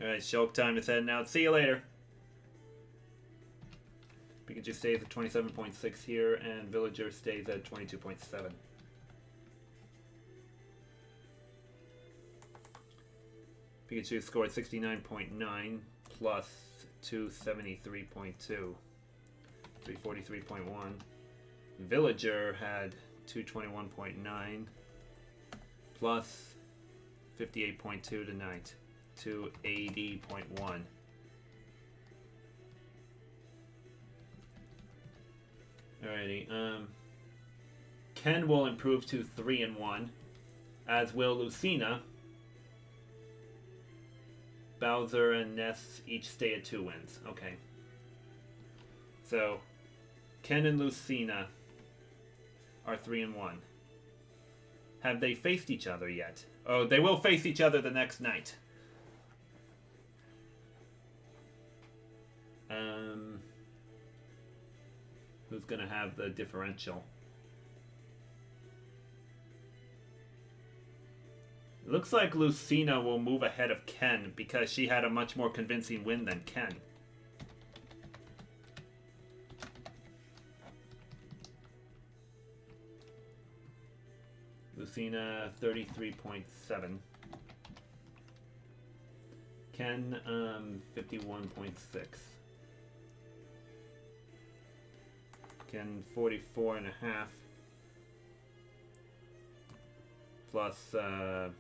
Alright, Shulk time is heading out. See you later. Pikachu stays at 27.6 here, and Villager stays at 22.7. Pikachu scored 69.9 plus 273.2. 343.1. Villager had 221.9 plus 58.2 tonight. 280.1. Alrighty. Ken will improve to 3-1, as will Lucina. Bowser and Ness each stay at 2 wins. Okay. So, Ken and Lucina are 3-1. Have they faced each other yet? Oh, they will face each other the next night. Who's gonna have the differential? It looks like Lucina will move ahead of Ken because she had a much more convincing win than Ken. Lucina 33.7. Ken 51.6. Ken 44.5 plus 73.6.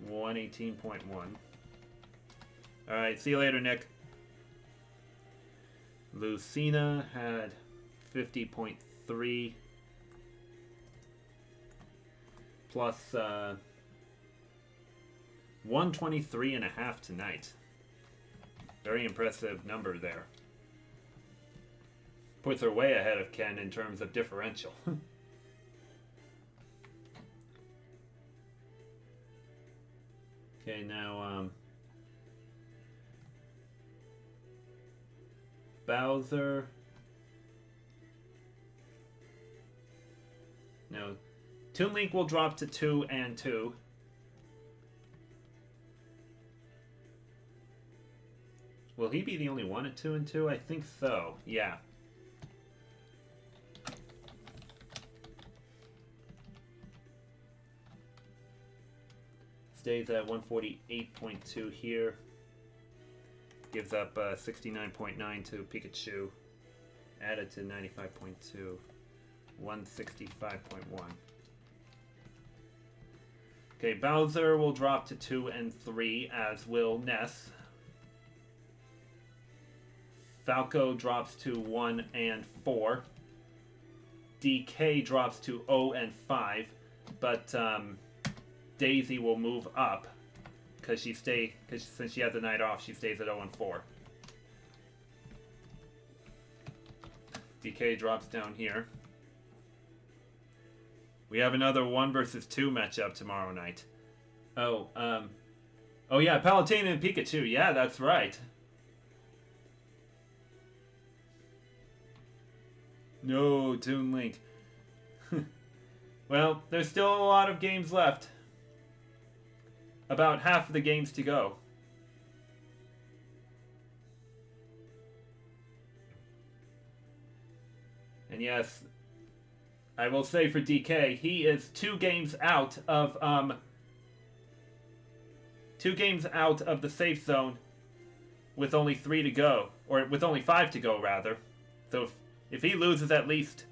118.1. Alright, see you later, Nick. Lucina had 50.3 plus 123.5 tonight. Very impressive number there. Puts her way ahead of Ken in terms of differential. Okay, now Bowser. No. Toon Link will drop to 2-2. Will he be the only one at 2-2? I think so. Yeah. Stays at 148.2 here. Gives up 69.9 to Pikachu. Added to 95.2. 165.1. Okay, Bowser will drop to 2 and 3, as will Ness. Falco drops to 1 and 4. DK drops to 0 and 5. But Daisy will move up because since she has the night off, she stays at 0 and 4. DK drops down here. We have another 1 versus 2 matchup tomorrow night. Oh yeah, Palutena and Pikachu. Yeah, that's right. No, Toon Link. Well, there's still a lot of games left. About half of the games to go. And yes, I will say for DK, he is 2 games out of the safe zone with only 3 to go, or with only 5 to go rather. So if he loses at least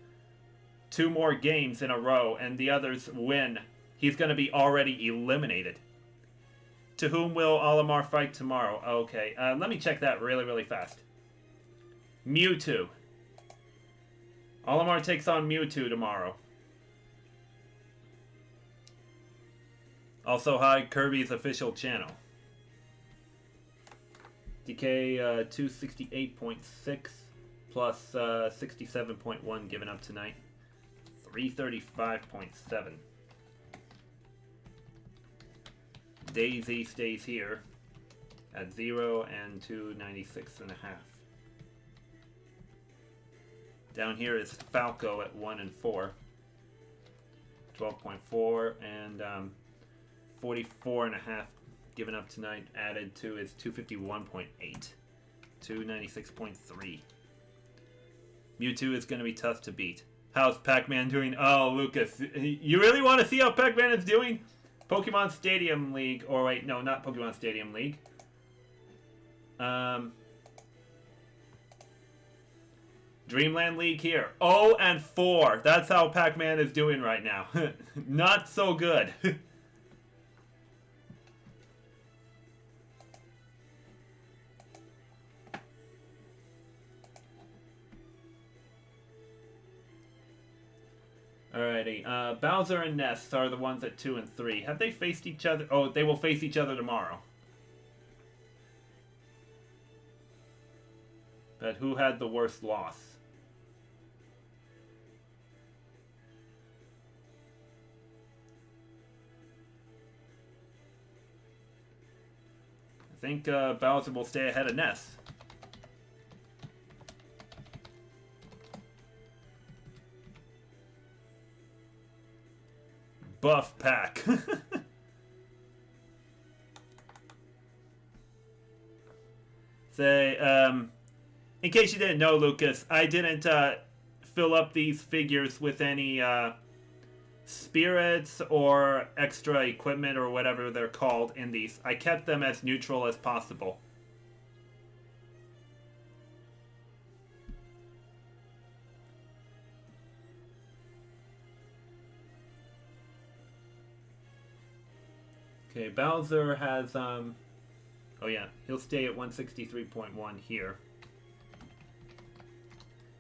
2 more games in a row and the others win, he's going to be already eliminated. To whom will Olimar fight tomorrow? Okay, let me check that really fast. Mewtwo. Olimar takes on Mewtwo tomorrow. Also, hi, Kirby's official channel. DK 268.6 plus 67.1 given up tonight. 335.7. Daisy stays here at 0 and 296.5. Down here is Falco at 1 and 4. 12.4 and 44.5 given up tonight. Added to is 251.8. 296.3. Mewtwo is going to be tough to beat. How's Pac-Man doing? Oh, Lucas, you really want to see how Pac-Man is doing? Pokemon Stadium League, or wait, no, not Pokemon Stadium League. Dreamland League here. 0 and 4. That's how Pac-Man is doing right now. Not so good. Alrighty, Bowser and Ness are the ones at 2 and 3. Have they faced each other? Oh, they will face each other tomorrow. But who had the worst loss? I think Bowser will stay ahead of Ness. Buff pack. Say, in case you didn't know, Lucas, I didn't fill up these figures with any spirits or extra equipment or whatever they're called in these. I kept them as neutral as possible. Okay, Bowser has, oh yeah, he'll stay at 163.1 here.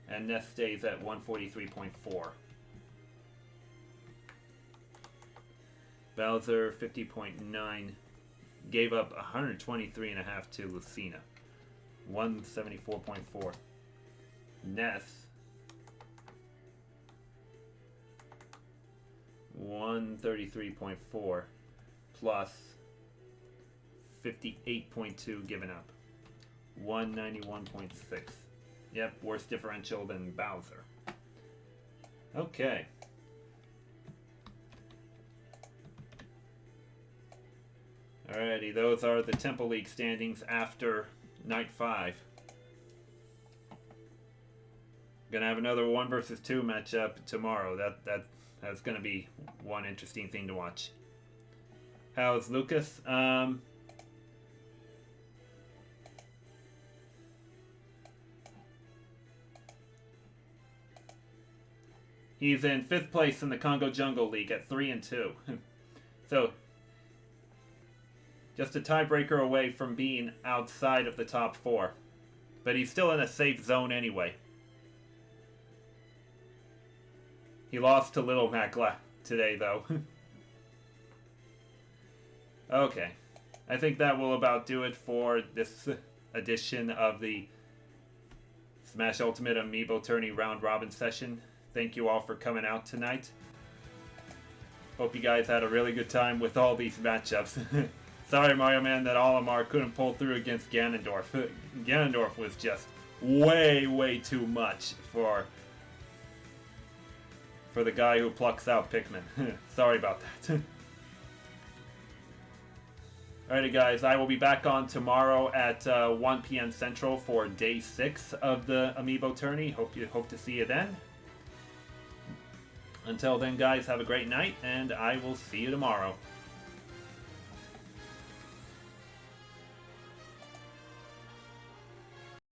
And Ness stays at 143.4. Bowser, 50.9, gave up 123.5 to Lucina. 174.4. Ness, 133.4. Plus 58.2 given up. 191.6. Yep, worse differential than Bowser. Okay. Alrighty, those are the Temple League standings after Night 5. Gonna have another 1 versus 2 matchup tomorrow. That's gonna be one interesting thing to watch. How's Lucas? He's in 5th place in the Congo Jungle League at 3 and 2. So, just a tiebreaker away from being outside of the top 4. But he's still in a safe zone anyway. He lost to Little Mac today, though. Okay. I think that will about do it for this edition of the Smash Ultimate Amiibo Tourney Round Robin session. Thank you all for coming out tonight. Hope you guys had a really good time with all these matchups. Sorry, Mario Man, that Olimar couldn't pull through against Ganondorf. Ganondorf was just way too much for the guy who plucks out Pikmin. Sorry about that. Alrighty guys, I will be back on tomorrow at 1 p.m. Central for day 6 of the Amiibo Tourney. Hope to see you then. Until then guys, have a great night, and I will see you tomorrow.